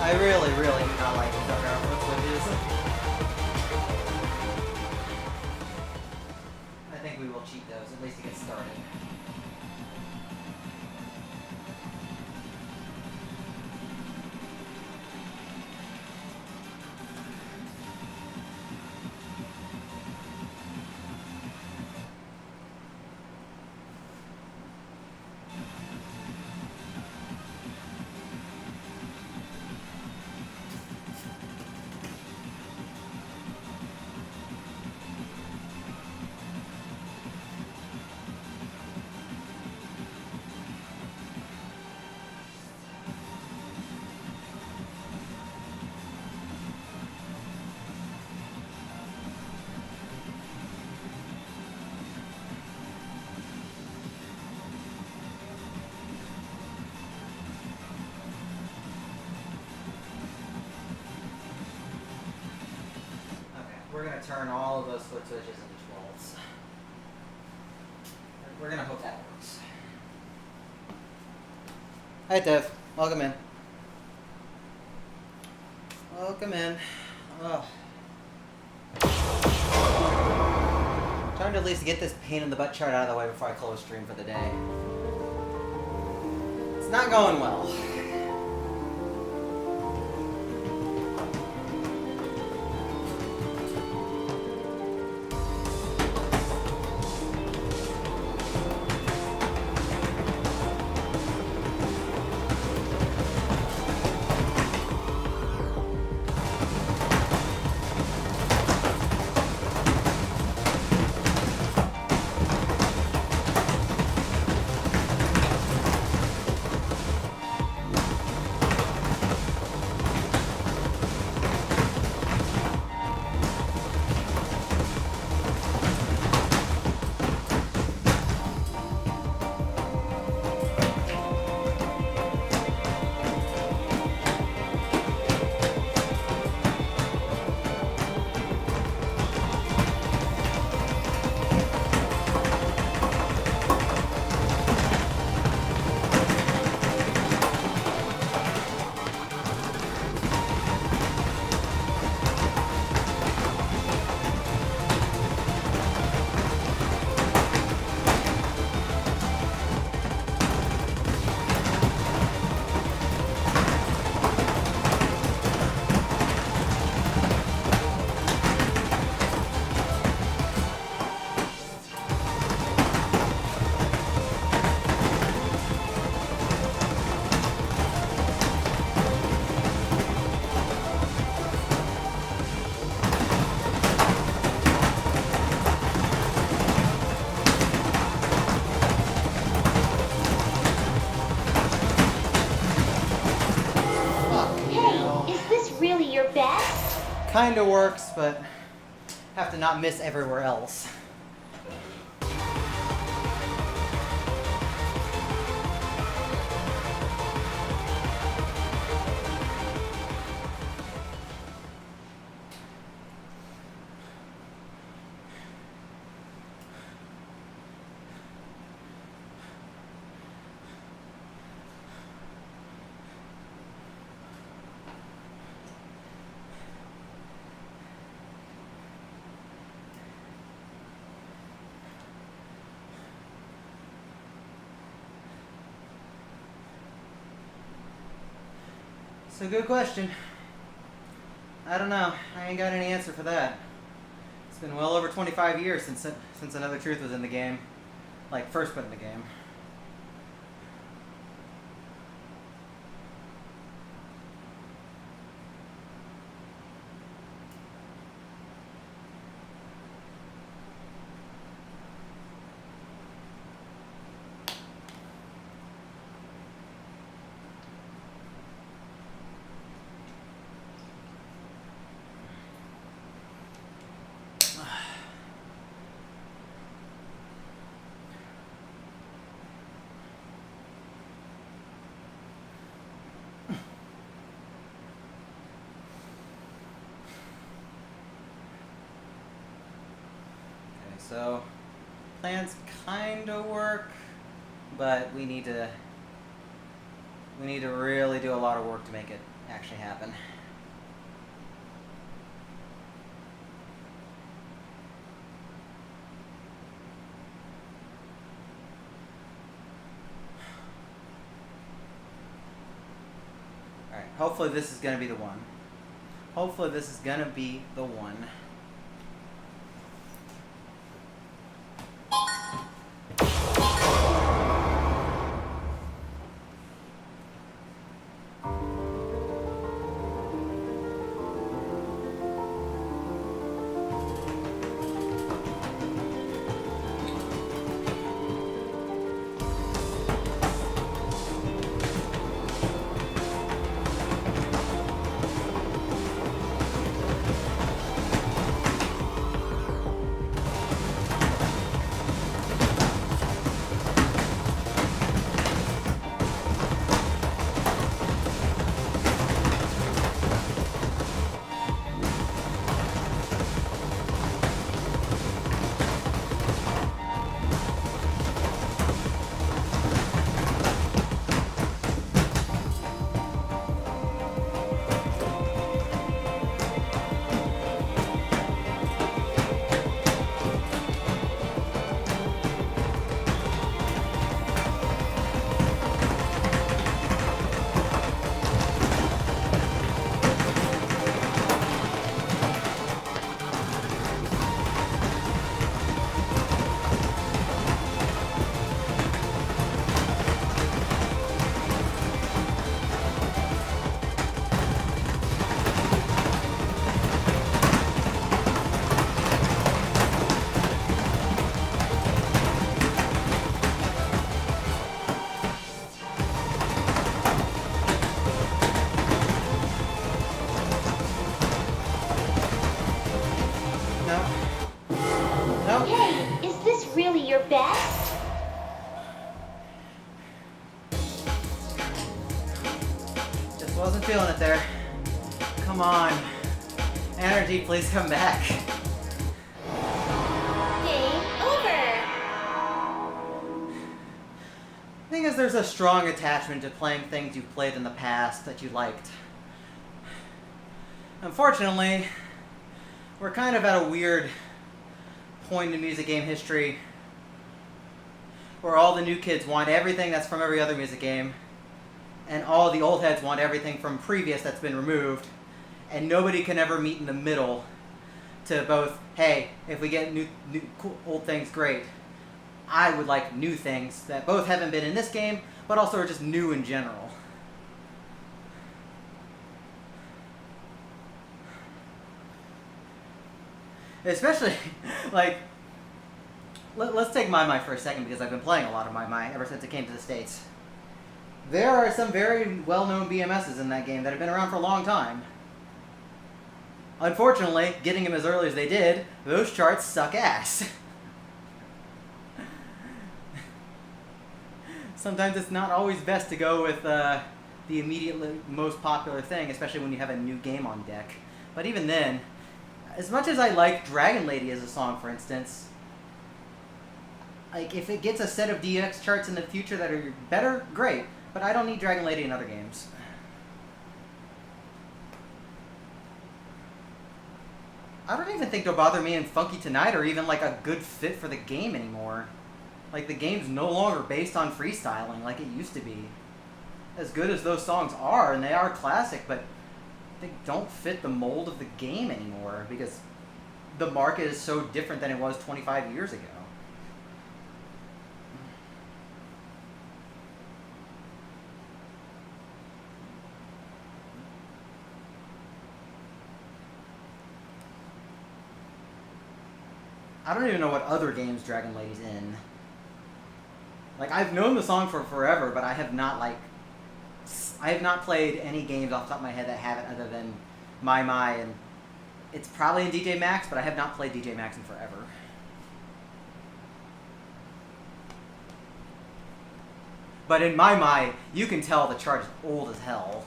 I really, really do not like these upper output switches. I think we will cheat those, at least to get started. We're going to turn all of those foot switches into 12s. We're going to hope that works. Hi, Dev. Welcome in. Welcome in. Oh. Trying to at least get this pain in the butt chart out of the way before I close stream for the day. It's not going well. Kinda works, but have to not miss everywhere else. It's a good question. I don't know. I ain't got any answer for that. It's been well over 25 years since Another Truth was in the game. Like, first put in the game. So, plans kind of work, but we need to We need to really do a lot of work to make it actually happen. Alright, hopefully this is going to be the one. Hopefully this is going to be the one. Hey, is this really your best? Just wasn't feeling it there. Come on. Energy, please come back. Game over. The thing is, there's a strong attachment to playing things you've played in the past that you liked. Unfortunately, we're kind of at a weird point in music game history where all the new kids want everything that's from every other music game, and all the old heads want everything from previous that's been removed, and nobody can ever meet in the middle to both, hey, if we get new cool, old things, great. I would like new things that both haven't been in this game, but also are just new in general. Especially, like, let's take My for a second, because I've been playing a lot of My ever since it came to the States. There are some very well-known BMSs in that game that have been around for a long time. Unfortunately, getting them as early as they did, those charts suck ass. Sometimes it's not always best to go with the immediately most popular thing, especially when you have a new game on deck. But even then, as much as I like Dragon Lady as a song, for instance, like, if it gets a set of DX charts in the future that are better, great. But I don't need Dragon Lady in other games. I don't even think Don't Bother Me and Funky Tonight are even, like, a good fit for the game anymore. Like, the game's no longer based on freestyling like it used to be. As good as those songs are, and they are classic, but they don't fit the mold of the game anymore because the market is so different than it was 25 years ago. I don't even know what other games Dragon Lady's in. Like, I've known the song for forever, but I have not, like, I have not played any games off the top of my head that have it other than My, and it's probably in DJ Max, but I have not played DJ Max in forever. But in My, you can tell the chart is old as hell.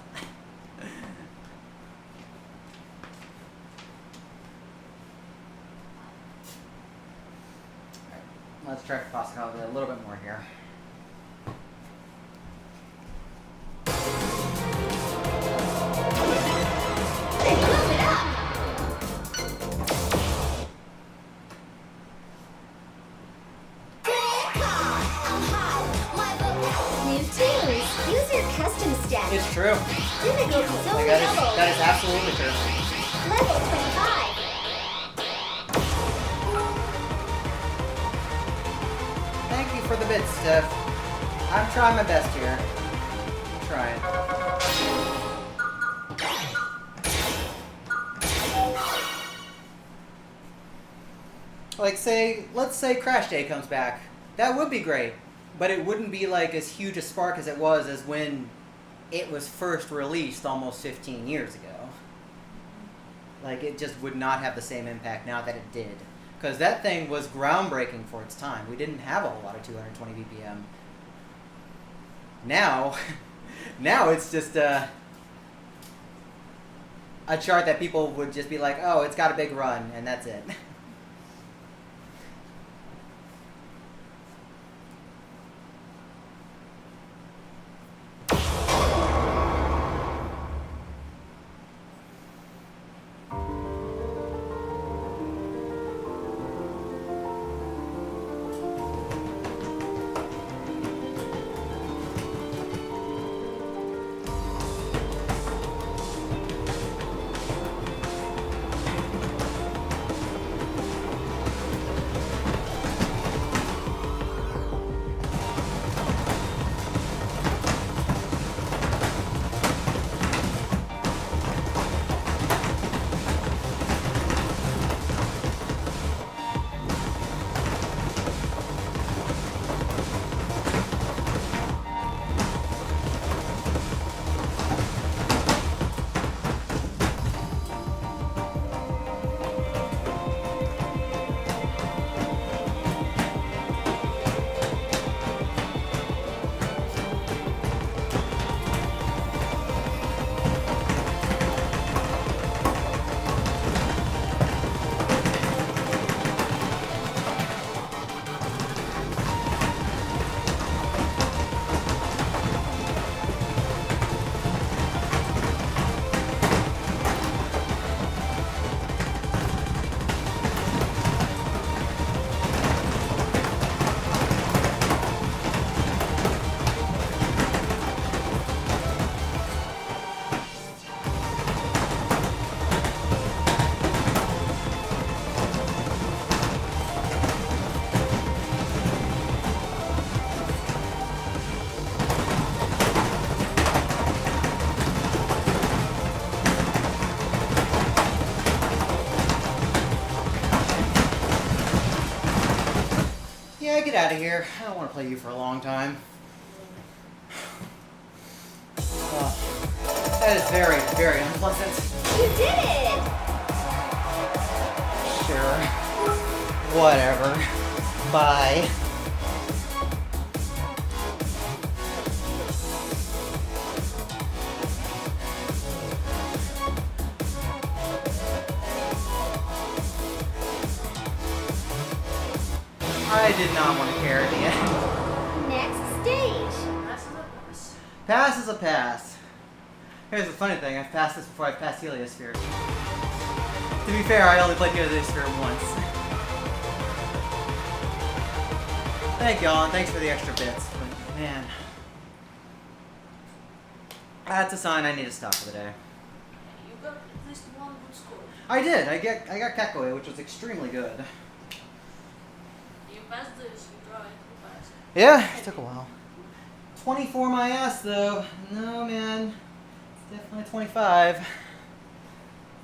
Alright, let's try Fossical a little bit more here. custom stats. It's true. Difficulty zone Like, double. that is absolutely true. Level 25. Thank you for the bits, Steph. I'm trying my best here. Trying. Like, let's say Crash Day comes back. That would be great, but it wouldn't be like as huge a spark as it was as when it was first released almost 15 years ago. Like, it just would not have the same impact now that it did. Because that thing was groundbreaking for its time. We didn't have a whole lot of 220 BPM. Now, now it's just a chart that people would just be like, oh, it's got a big run, and that's it. Yeah, get out of here. I don't want to play you for a long time. Well, that is very, very unpleasant. You did it! Sure. Whatever. Bye. I did not want to care at the end. Next stage. Pass is a pass. Pass is a pass. Here's the funny thing, I've passed this before I've passed Heliosphere. To be fair, I only played Heliosphere once. Thank y'all, and thanks for the extra bits. But man, that's a sign I need to stop for the day. You got at least one good score. I did. I got Kakoi, which was extremely good. You passed this, you tried, you passed. Yeah, it took a while. 24 my ass though. No man, it's definitely 25.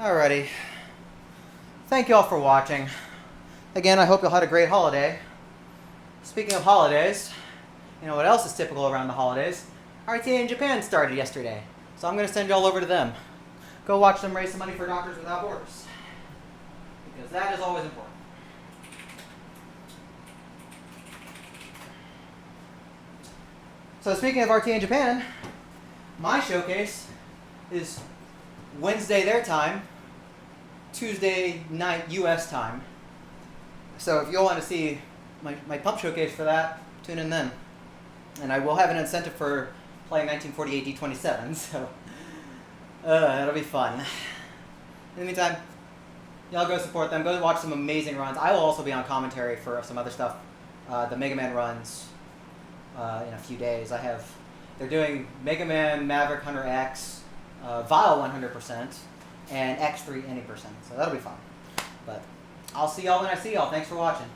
Alrighty. Thank y'all for watching. Again, I hope y'all had a great holiday. Speaking of holidays, you know what else is typical around the holidays? RTAiJ in Japan started yesterday. So I'm going to send y'all over to them. Go watch them raise some money for Doctors Without Borders. Because that is always important. So speaking of RTA in Japan, my showcase is Wednesday their time, Tuesday night US time. So if you all want to see my pump showcase for that, tune in then. And I will have an incentive for playing 1948 D27, so that'll be fun. In the meantime, y'all go support them. Go watch some amazing runs. I will also be on commentary for some other stuff, the Mega Man runs, in a few days. I have They're doing Mega Man Maverick Hunter X, Vile 100%, and X3 any %. So that'll be fun. But I'll see y'all when I see y'all. Thanks for watching.